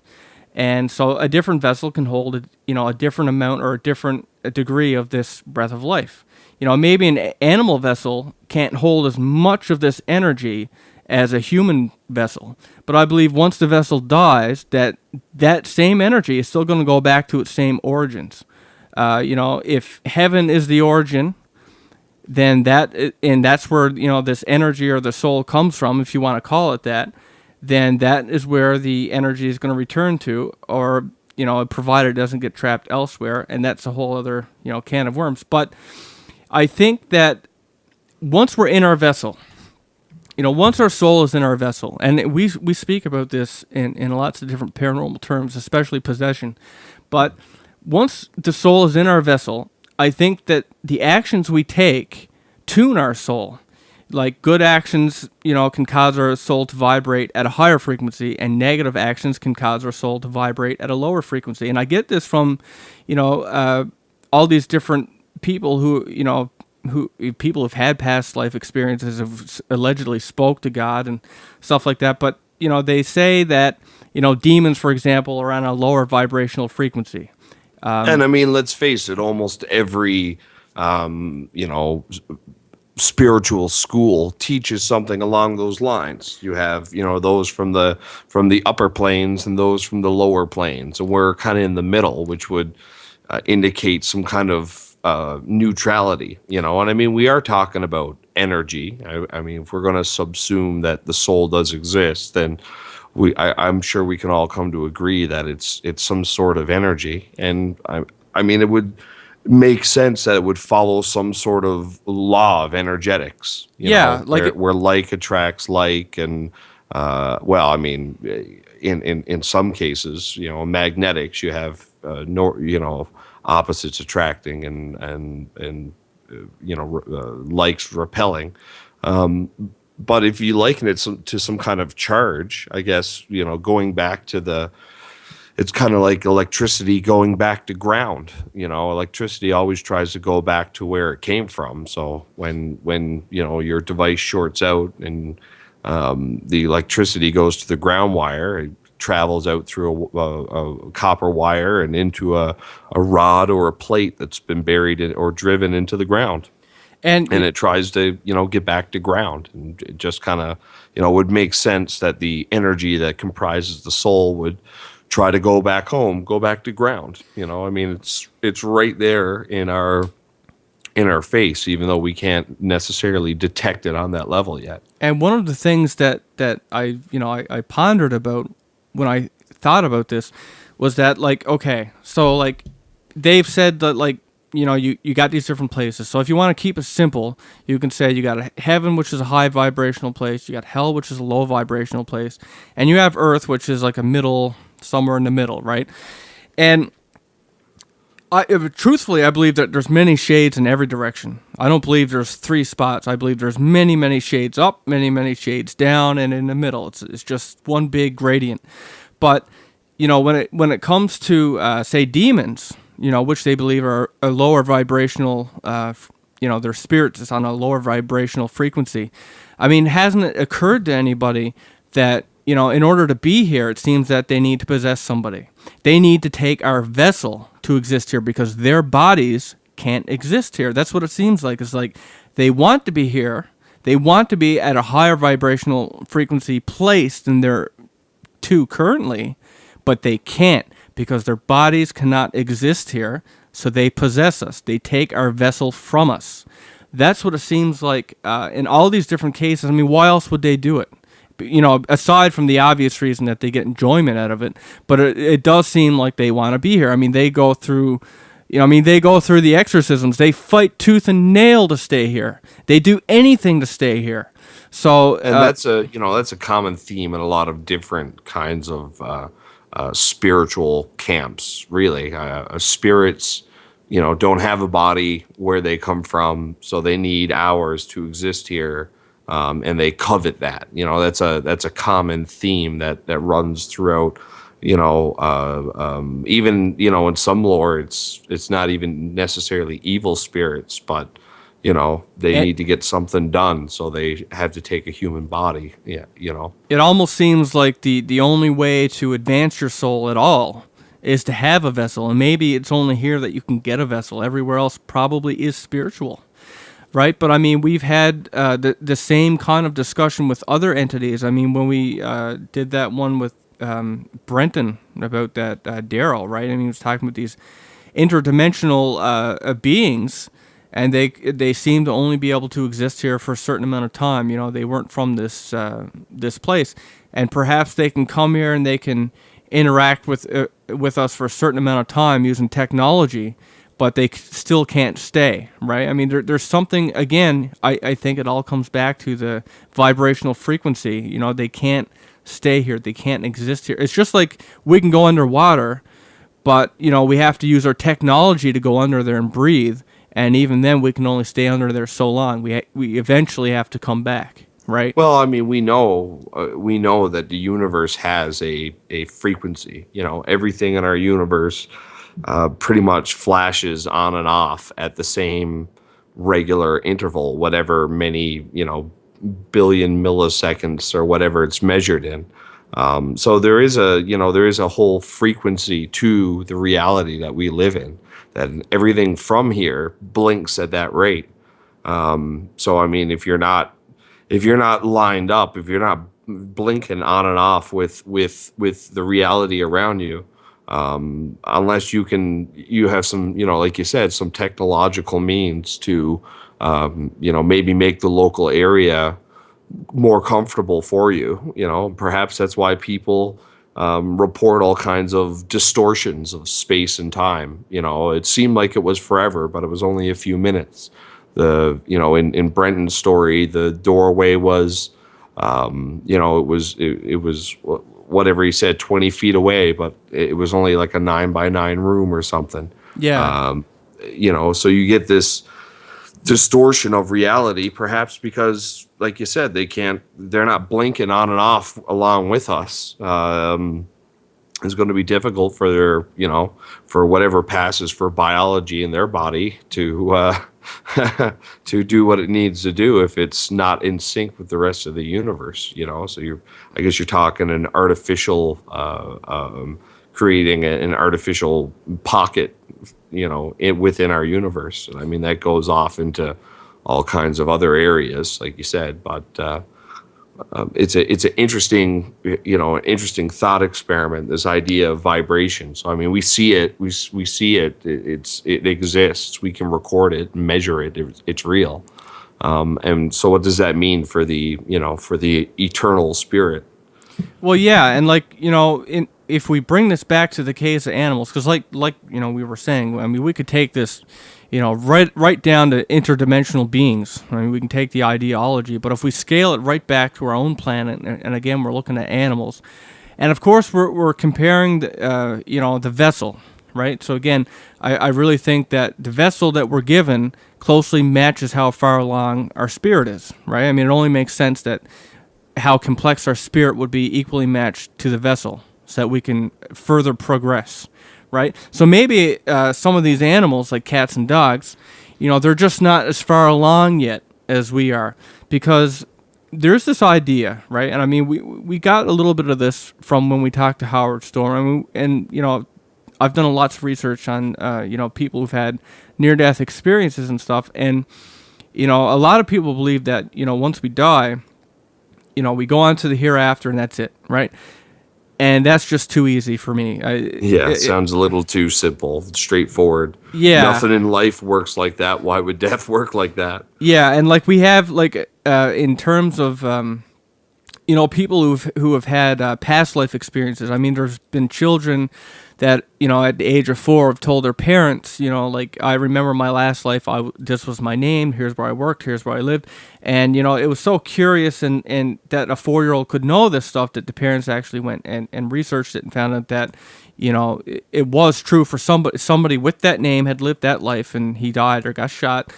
And so a different vessel can hold a different amount or a different degree of this breath of life. Maybe an animal vessel can't hold as much of this energy as a human vessel, but I believe once the vessel dies, that same energy is still going to go back to its same origins. If heaven is the origin, then that's where this energy or the soul comes from, if you want to call it that. Then that is where the energy is going to return to, or provided it doesn't get trapped elsewhere, and that's a whole other can of worms. But I think that once we're in our vessel, once our soul is in our vessel, and we speak about this in lots of different paranormal terms, especially possession, but once the soul is in our vessel, I think that the actions we take tune our soul. Like, good actions, can cause our soul to vibrate at a higher frequency, and negative actions can cause our soul to vibrate at a lower frequency. And I get this from, all these different people who people who've had past life experiences, have allegedly spoke to God and stuff like that. But, they say that, demons, for example, are on a lower vibrational frequency. And I mean, let's face it, almost every, spiritual school teaches something along those lines. You have, those from the upper planes and those from the lower planes, and we're kind of in the middle, which would indicate some kind of neutrality, and I mean, we are talking about energy. I mean, if we're going to subsume that the soul does exist, then I'm sure we can all come to agree that it's some sort of energy. And I mean, it would make sense that it would follow some sort of law of energetics. Where like attracts like, and well, I mean, in some cases, magnetics, you have opposites attracting and likes repelling. But if you liken it to some kind of charge, I guess, going back to it's kind of like electricity going back to ground. Electricity always tries to go back to where it came from. So when your device shorts out and the electricity goes to the ground wire, it travels out through a copper wire and into a rod or a plate that's been buried or driven into the ground. And it tries to, get back to ground, and it just kind of, would make sense that the energy that comprises the soul would try to go back home, go back to ground. I mean, it's right there in our face, even though we can't necessarily detect it on that level yet. And one of the things that I pondered about when I thought about this was that, like, okay, so like they've said that, like, you got these different places. So if you want to keep it simple, you can say you got a heaven, which is a high vibrational place. You got hell, which is a low vibrational place. And you have earth, which is like a middle, somewhere in the middle, right? And truthfully, I believe that there's many shades in every direction. I don't believe there's 3 spots. I believe there's many, many shades up, many, many shades down, and in the middle. It's just one big gradient. But, when it comes to, say, demons, which they believe are a lower vibrational, their spirits is on a lower vibrational frequency. I mean, hasn't it occurred to anybody that, in order to be here, it seems that they need to possess somebody. They need to take our vessel to exist here because their bodies can't exist here. That's what it seems like. It's like they want to be here. They want to be at a higher vibrational frequency place than they're to currently, but they can't because their bodies cannot exist here, so they possess us. They take our vessel from us. That's what it seems like in all these different cases. I mean, why else would they do it? Aside from the obvious reason that they get enjoyment out of it, but it does seem like they want to be here. I mean, they go through, the exorcisms. They fight tooth and nail to stay here. They do anything to stay here. So, and that's a common theme in a lot of different kinds of spiritual camps. Really, spirits, don't have a body where they come from, so they need ours to exist here. And they covet that. That's a common theme that runs throughout. Even in some lore, it's not even necessarily evil spirits, but they need to get something done, so they have to take a human body. Yeah, It almost seems like the only way to advance your soul at all is to have a vessel, and maybe it's only here that you can get a vessel. Everywhere else probably is spiritual. Right, but I mean, we've had the same kind of discussion with other entities. I mean, when we did that one with Brenton about that Daryl, right? I mean, he was talking about these interdimensional beings, and they seem to only be able to exist here for a certain amount of time. They weren't from this place, and perhaps they can come here and they can interact with us for a certain amount of time using technology. But they still can't stay, right? I mean, there's something, again, I think it all comes back to the vibrational frequency. They can't stay here. They can't exist here. It's just like we can go underwater, but, we have to use our technology to go under there and breathe. And even then, we can only stay under there so long. We eventually have to come back, right? Well, I mean, we know that the universe has a frequency. Everything in our universe pretty much flashes on and off at the same regular interval, whatever many, billion milliseconds or whatever it's measured in. So there is a whole frequency to the reality that we live in, that everything from here blinks at that rate. So, I mean, if you're not lined up, if you're not blinking on and off with the reality around you, unless you have some, like you said, some technological means to, maybe make the local area more comfortable for you. Perhaps that's why people report all kinds of distortions of space and time. It seemed like it was forever, but it was only a few minutes. In Brenton's story, the doorway was, it was whatever he said, 20 feet away, but it was only like a 9x9 room or something. Yeah. So you get this distortion of reality, perhaps because, like you said, they're not blinking on and off along with us. It's going to be difficult for for whatever passes for biology in their body to to do what it needs to do if it's not in sync with the rest of the universe. So I guess you're talking an artificial, creating an artificial pocket, within our universe. And I mean, that goes off into all kinds of other areas, like you said. But it's an interesting, an interesting thought experiment. This idea of vibration. So I mean, we see it, we see it. It exists. We can record it, measure it. It's real. And so, what does that mean for the eternal spirit? Well, yeah, and if we bring this back to the case of animals, because we were saying, I mean, we could take this, right down to interdimensional beings. I mean, we can take the ideology, but if we scale it right back to our own planet, and again, we're looking at animals, and of course, we're comparing the vessel, right? So again, I really think that the vessel that we're given closely matches how far along our spirit is, right? I mean, it only makes sense that how complex our spirit would be equally matched to the vessel so that we can further progress, right? So maybe some of these animals, like cats and dogs, they're just not as far along yet as we are, because there's this idea, right? And I mean, we got a little bit of this from when we talked to Howard Storm, and I've done lots of research on, people who've had near-death experiences and stuff, and, a lot of people believe that, once we die, we go on to the hereafter and that's it, right? And that's just too easy for me. It sounds a little too simple, straightforward. Yeah. Nothing in life works like that. Why would death work like that? Yeah, and we have, in terms of, people who have had past life experiences. I mean, there's been children that, at the age of 4 have told their parents, I remember my last life, this was my name, here's where I worked, here's where I lived. And, it was so curious and that a 4-year-old could know this stuff that the parents actually went and researched it and found out that, it was true for somebody with that name had lived that life and he died or got shot.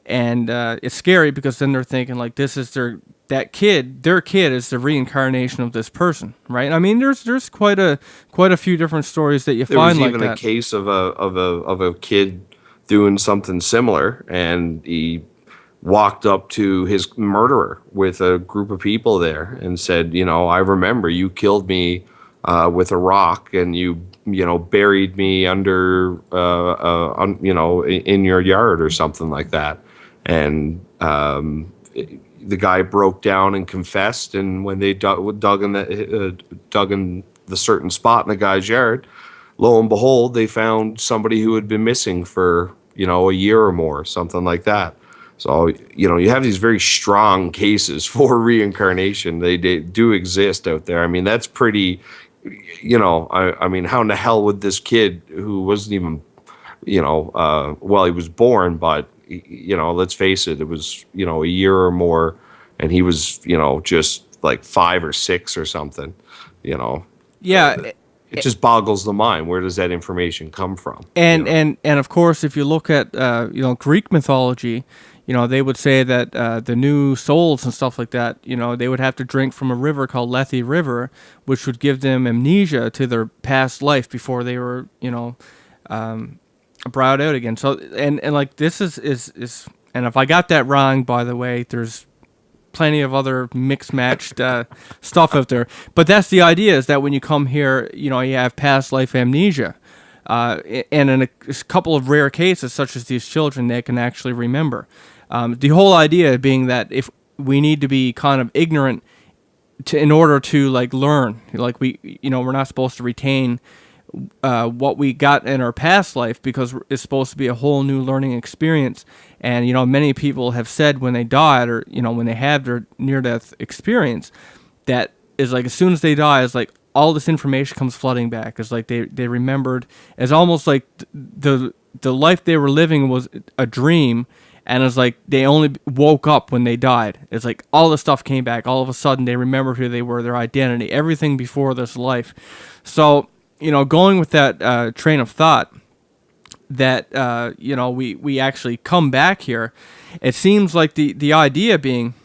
And it's scary because then they're thinking this is their kid is the reincarnation of this person, right? I mean, there's quite a few different stories that you find like that. There was even a case of a kid doing something similar, and he walked up to his murderer with a group of people there and said, I remember you killed me with a rock, and you buried me under in your yard or something like that. And the guy broke down and confessed, and when they dug in the certain spot in the guy's yard, lo and behold, they found somebody who had been missing for a year or more, something like that. So you have these very strong cases for reincarnation. They do exist out there. I mean, that's pretty. I mean, how in the hell would this kid who wasn't even he was born, but let's face it, it was, a year or more, and he was, just 5 or 6 or something, Yeah. It just boggles the mind. Where does that information come from? And of course, if you look at, Greek mythology, they would say that the new souls and stuff like that, they would have to drink from a river called Lethe River, which would give them amnesia to their past life before they were, brought out again. So and this is and if I got that wrong, by the way, there's plenty of other mixed matched stuff out there. But that's the idea, is that when you come here, you have past life amnesia, and in a couple of rare cases, such as these children, they can actually remember. The whole idea being that if we need to be kind of ignorant in order to learn, we're not supposed to retain what we got in our past life, because it's supposed to be a whole new learning experience. And many people have said when they died, or when they have their near-death experience, that is as soon as they die, is all this information comes flooding back. It's they remembered, it's almost like the life they were living was a dream, and it's they only woke up when they died. It's all the stuff came back. All of a sudden they remembered who they were, their identity, everything before this life. So going with that train of thought, that we actually come back here, it seems like the idea being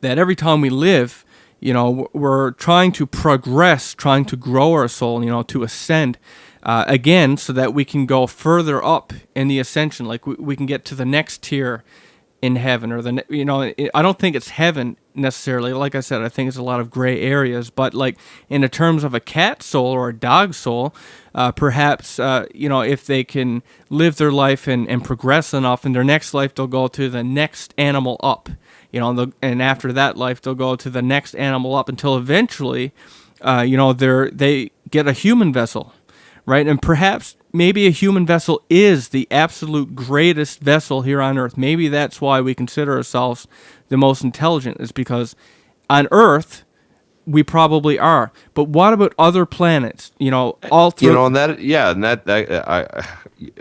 that every time we live, we're trying to progress, trying to grow our soul, to ascend again, so that we can go further up in the ascension. We can get to the next tier in heaven, or I don't think it's heaven necessarily. Like I said, I think it's a lot of gray areas. But like in the terms of a cat soul or a dog soul, perhaps if they can live their life and progress enough, in their next life they'll go to the next animal up. And after that life they'll go to the next animal up until eventually, they get a human vessel, right? And perhaps maybe a human vessel is the absolute greatest vessel here on Earth. Maybe that's why we consider ourselves the most intelligent, is because on Earth we probably are. But what about other planets? All through. And that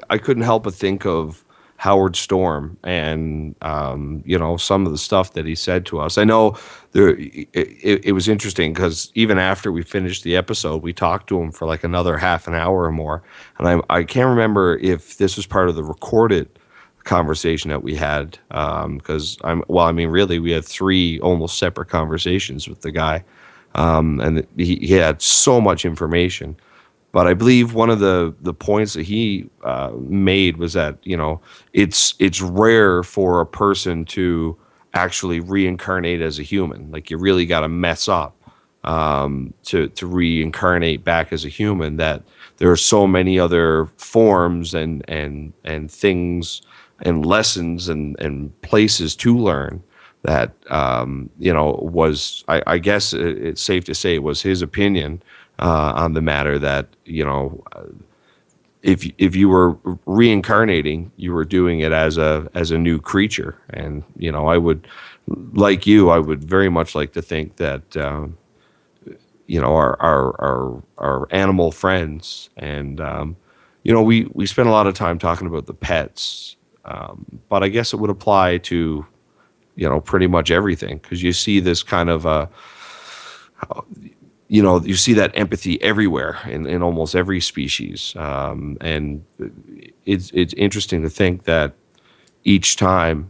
I couldn't help but think of Howard Storm and some of the stuff that he said to us. I know it was interesting because even after we finished the episode, we talked to him for like another half an hour or more, and I can't remember if this was part of the recorded conversation that we had, because really we had 3 almost separate conversations with the guy, and he had so much information. But I believe one of the points that he made was that it's rare for a person to actually reincarnate as a human. Like, you really got to mess up to reincarnate back as a human. That there are so many other forms and things and lessons and places to learn that was, I guess it's safe to say, it was his opinion on the matter, that if you were reincarnating, you were doing it as a new creature. And I would very much like to think that our animal friends, and we spend a lot of time talking about the pets, but I guess it would apply to pretty much everything, because you see this kind of you see that empathy everywhere in almost every species, and it's interesting to think that each time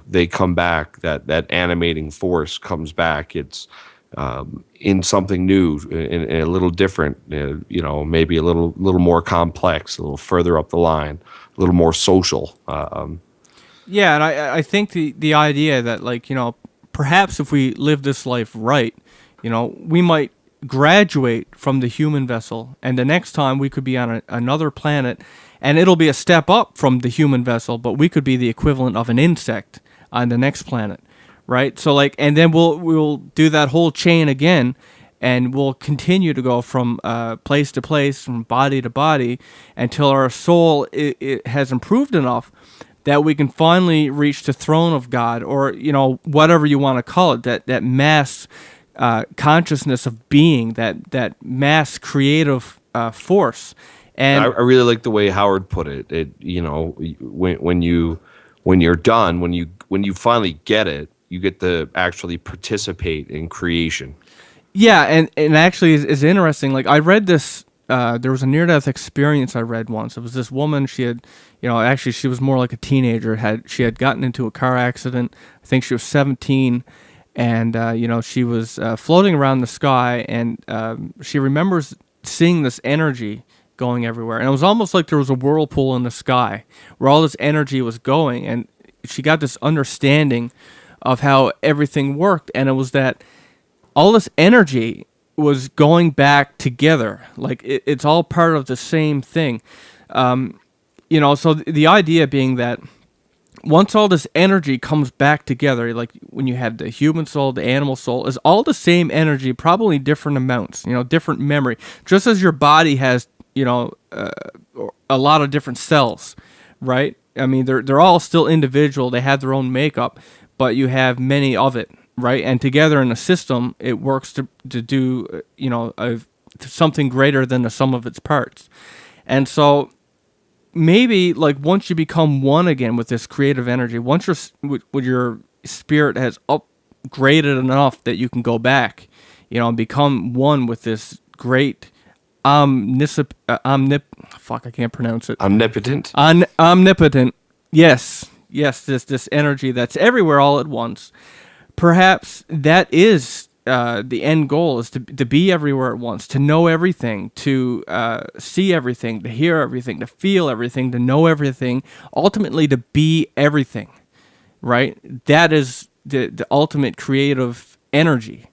they come back, that animating force comes back. It's in something new, in a little different, maybe a little more complex, a little further up the line, a little more social. Yeah, and I think the idea that perhaps if we live this life right, we might graduate from the human vessel, and the next time we could be on another planet, and it'll be a step up from the human vessel, but we could be the equivalent of an insect on the next planet, right? So and then we'll do that whole chain again, and we'll continue to go from place to place, from body to body, until our soul it has improved enough that we can finally reach the throne of God, or whatever you want to call it, that mass consciousness of being, that mass creative force. And I really like the way Howard put it. When you're done, when you finally get it, you get to actually participate in creation. Yeah, and actually is interesting. Like, I read this. There was a near-death experience I read once. It was this woman. She had, actually she was more like a teenager. She had gotten into a car accident. I think she was 17. And, she was floating around the sky, and she remembers seeing this energy going everywhere. And it was almost like there was a whirlpool in the sky where all this energy was going. And she got this understanding of how everything worked. And it was that all this energy was going back together. Like, it's all part of the same thing. So the idea being that once all this energy comes back together, like when you have the human soul, the animal soul, is all the same energy, probably different amounts, different memory. Just as your body has, a lot of different cells, right? I mean, they're all still individual. They have their own makeup, but you have many of it, right? And together in a system, it works to do, something greater than the sum of its parts. And so maybe once you become one again with this creative energy, once your spirit has upgraded enough that you can go back, and become one with this great I can't pronounce it. Omnipotent. Omnipotent. Yes, this energy that's everywhere all at once. Perhaps that is the end goal, is to be everywhere at once, to know everything, to see everything, to hear everything, to feel everything, to know everything, ultimately to be everything. right? That is the ultimate creative energy.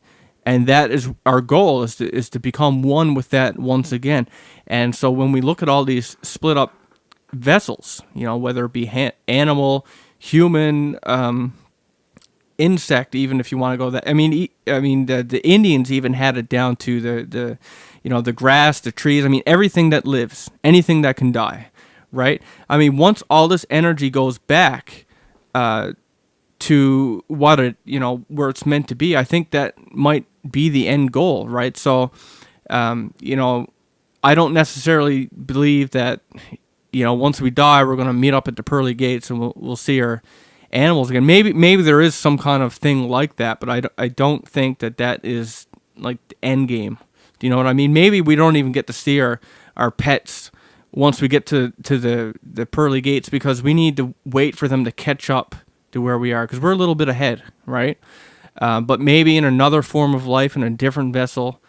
And that is our goal, is to become one with that once again. And so when we look at all these split up vessels, whether it be animal, human, insect, even if you want to go that. I mean, the Indians even had it down to the grass, the trees. I mean, everything that lives, anything that can die, right? I mean, once all this energy goes back to what it, where it's meant to be, I think that might be the end goal, right? So, I don't necessarily believe that, once we die, we're going to meet up at the pearly gates and we'll see our animals again. Maybe there is some kind of thing like that, but I don't think that is like the end game. Do you know what I mean? Maybe we don't even get to see our pets once we get to the pearly gates, because we need to wait for them to catch up to where we are, because we're a little bit ahead, right? But maybe in another form of life, in a different vessel,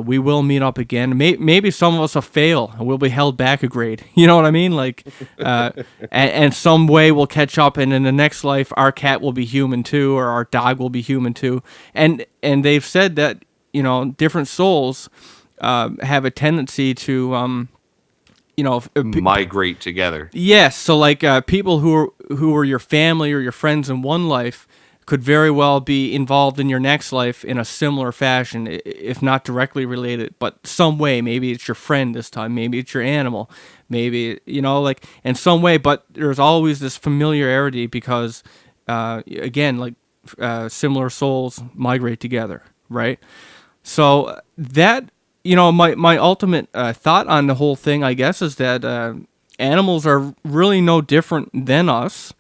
we will meet up again. Maybe some of us will fail and we'll be held back a grade. You know what I mean? Like, and some way we'll catch up, and in the next life, our cat will be human too, or our dog will be human too. And they've said that, different souls have a tendency to, migrate together. Yes. So like people who are your family or your friends in one life could very well be involved in your next life in a similar fashion, if not directly related, but some way. Maybe it's your friend this time, maybe it's your animal, maybe, like in some way, but there's always this familiarity because, again, like similar souls migrate together, right? So that, my ultimate thought on the whole thing, I guess, is that animals are really no different than us.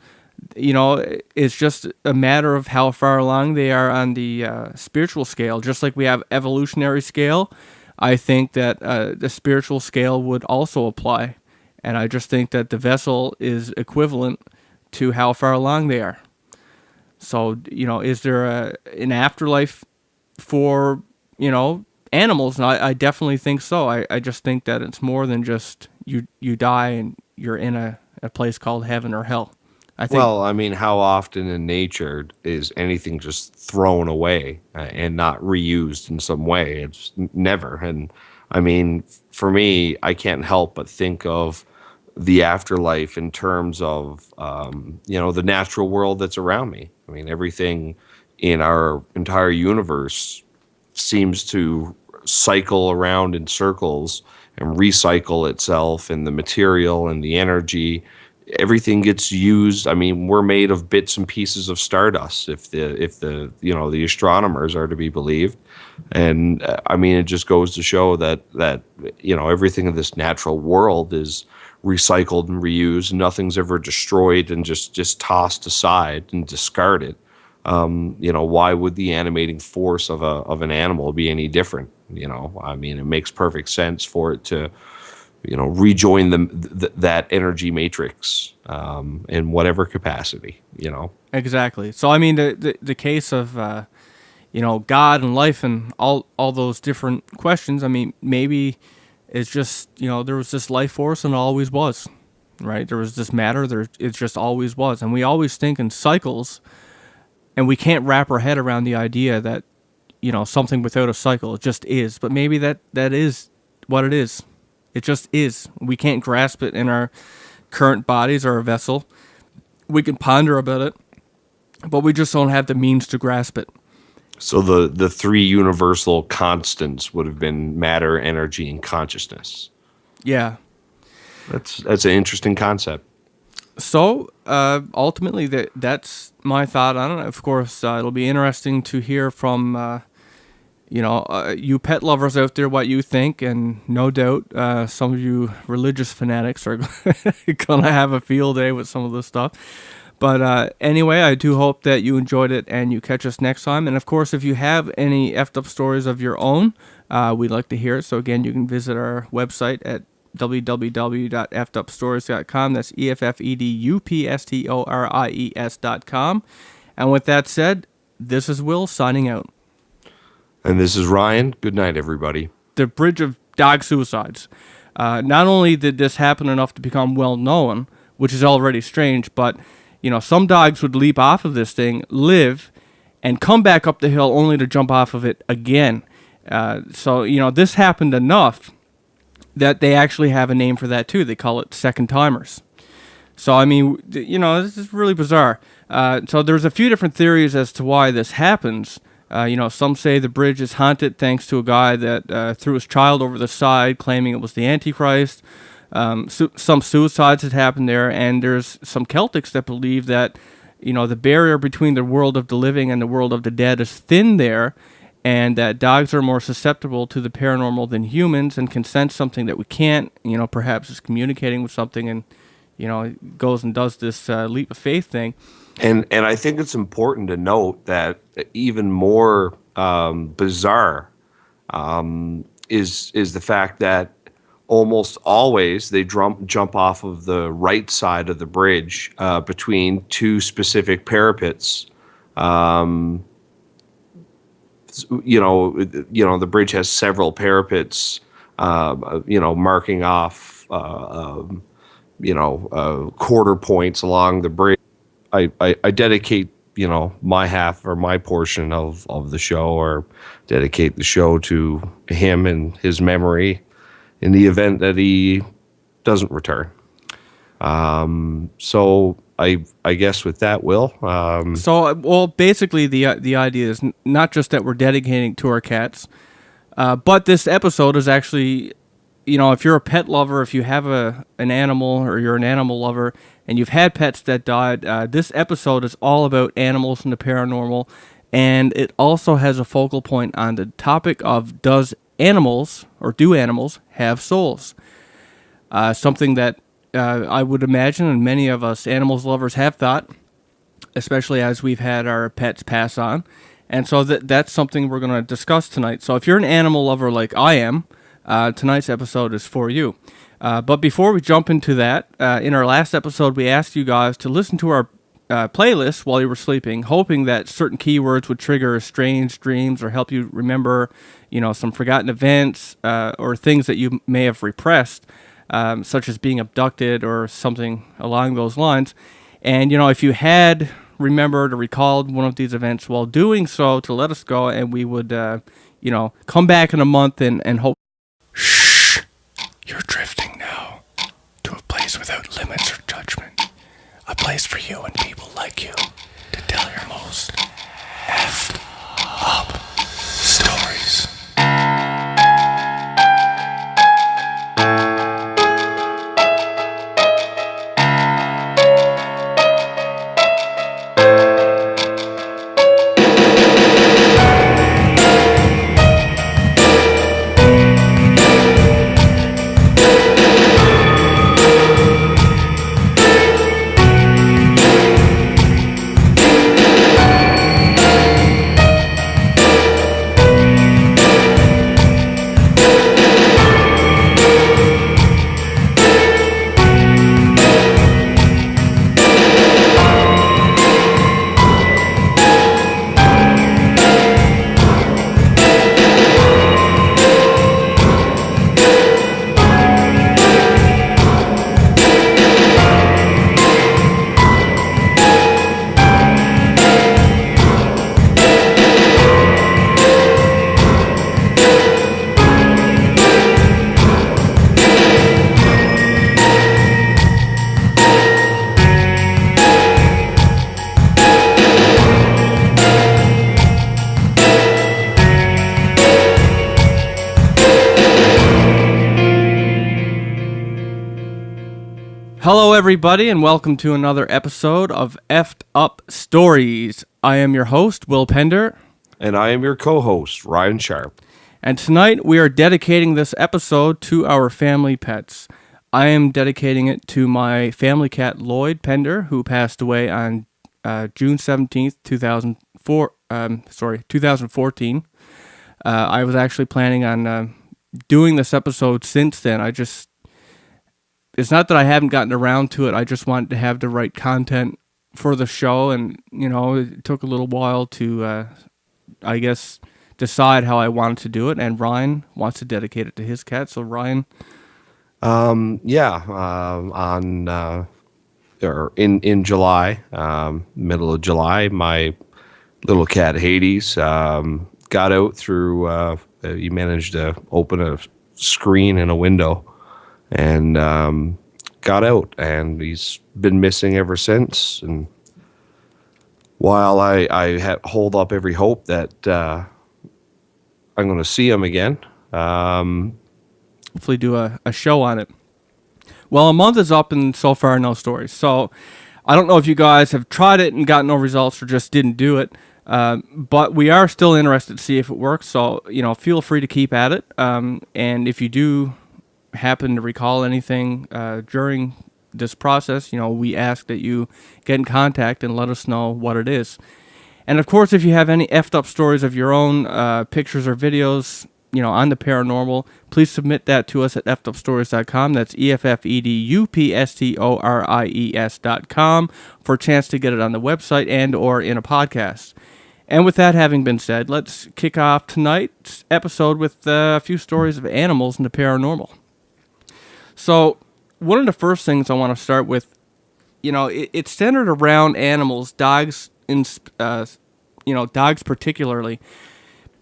It's just a matter of how far along they are on the spiritual scale. Just like we have evolutionary scale, I think that the spiritual scale would also apply. And I just think that the vessel is equivalent to how far along they are. So, is there an afterlife for, animals? And I definitely think so. I just think that it's more than just you die and you're in a place called heaven or hell. Well, I mean, how often in nature is anything just thrown away and not reused in some way? It's never. And I mean, for me, I can't help but think of the afterlife in terms of, the natural world that's around me. I mean, everything in our entire universe seems to cycle around in circles and recycle itself, and the material and the energy, everything gets used. I mean, we're made of bits and pieces of stardust, if the the astronomers are to be believed. And I mean, it just goes to show that everything in this natural world is recycled and reused. Nothing's ever destroyed and just tossed aside and discarded. Why would the animating force of an animal be any different? I mean, it makes perfect sense for it to rejoin that energy matrix in whatever capacity. Exactly. So I mean, the case of God and life and all those different questions. I mean, maybe it's just there was this life force and it always was, right? There was this matter. It just always was, and we always think in cycles, and we can't wrap our head around the idea that something without a cycle, it just is. But maybe that is what it is. It just is. We can't grasp it in our current bodies or a vessel. We can ponder about it, but we just don't have the means to grasp it. So the three universal constants would have been matter, energy, and consciousness. Yeah. That's an interesting concept. So ultimately, that's my thought on it. Of course, it'll be interesting to hear from you pet lovers out there what you think, and no doubt some of you religious fanatics are gonna have a field day with some of this stuff. But anyway, I do hope that you enjoyed it and you catch us next time. And of course, if you have any effed up stories of your own, we'd like to hear it. So again, you can visit our website at www.effedupstories.com. That's EFFEDUPSTORIES.com. And with that said, this is Will signing out. And this is Ryan. Good night, everybody. The bridge of dog suicides. Not only did this happen enough to become well known, which is already strange, but some dogs would leap off of this thing, live, and come back up the hill only to jump off of it again. So this happened enough that they actually have a name for that too. They call it second timers. So, I mean, this is really bizarre. So there's a few different theories as to why this happens. Some say the bridge is haunted thanks to a guy that threw his child over the side, claiming it was the Antichrist. Some suicides had happened there, and there's some Celtics that believe that, the barrier between the world of the living and the world of the dead is thin there, and that dogs are more susceptible to the paranormal than humans and can sense something that we can't. Perhaps it's communicating with something, and goes and does this leap of faith thing. And I think it's important to note that even more bizarre is the fact that almost always they jump off of the right side of the bridge between two specific parapets. The bridge has several parapets, marking off, quarter points along the bridge. I dedicate, my half or my portion of the show, or dedicate the show to him and his memory in the event that he doesn't return. So I guess with that, Will. Basically the idea is not just that we're dedicating to our cats, but this episode is actually, if you're a pet lover, if you have an animal, or you're an animal lover and you've had pets that died, this episode is all about animals and the paranormal, and it also has a focal point on the topic of do animals have souls? Something that I would imagine, and many of us animals lovers have thought, especially as we've had our pets pass on. And so that's something we're going to discuss tonight. So if you're an animal lover like I am, tonight's episode is for you. But before we jump into that, in our last episode, we asked you guys to listen to our playlist while you were sleeping, hoping that certain keywords would trigger strange dreams or help you remember, some forgotten events or things that you may have repressed, such as being abducted or something along those lines. And, if you had remembered or recalled one of these events while doing so, to let us go, and we would, come back in a month and hope. Shh! You're drifting now to a place without limits or judgment. A place for you and people like you to tell your most effed up stories. Hello, everybody, and welcome to another episode of Effed Up Stories. I am your host, Will Pender. And I am your co-host, Ryan Sharp. And tonight we are dedicating this episode to our family pets. I am dedicating it to my family cat, Lloyd Pender, who passed away on June 17th, 2014. I was actually planning on doing this episode since then. It's not that I haven't gotten around to it. I just wanted to have the right content for the show, and it took a little while to, decide how I wanted to do it. And Ryan wants to dedicate it to his cat. So Ryan, On or in July, middle of July, my little cat Hades got out through. He managed to open a screen in a window, and got out, and he's been missing ever since. And while I hold up every hope that I'm going to see him again, Hopefully do a show on it. Well, a month is up and so far no stories. So I don't know if you guys have tried it and got no results or just didn't do it. But we are still interested to see if it works. So, feel free to keep at it. And if you do happen to recall anything during this process, we ask that you get in contact and let us know what it is. And of course, if you have any effed up stories of your own, pictures or videos, on the paranormal, please submit that to us at effedupstories.com. That's EFFEDUPSTORIES.com for a chance to get it on the website and or in a podcast. And with that having been said, let's kick off tonight's episode with a few stories of animals in the paranormal. So, one of the first things I want to start with, it's centered around animals, dogs, dogs particularly.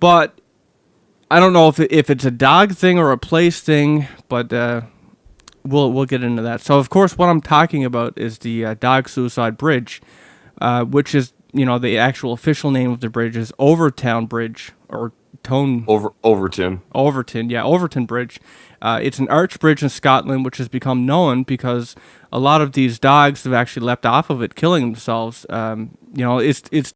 But I don't know if it's a dog thing or a place thing, but we'll get into that. So, of course, what I'm talking about is the Dog Suicide Bridge, which is, the actual official name of the bridge is Overtown Bridge, or Overton. Overton Bridge. It's an arch bridge in Scotland, which has become known because a lot of these dogs have actually leapt off of it, killing themselves. It's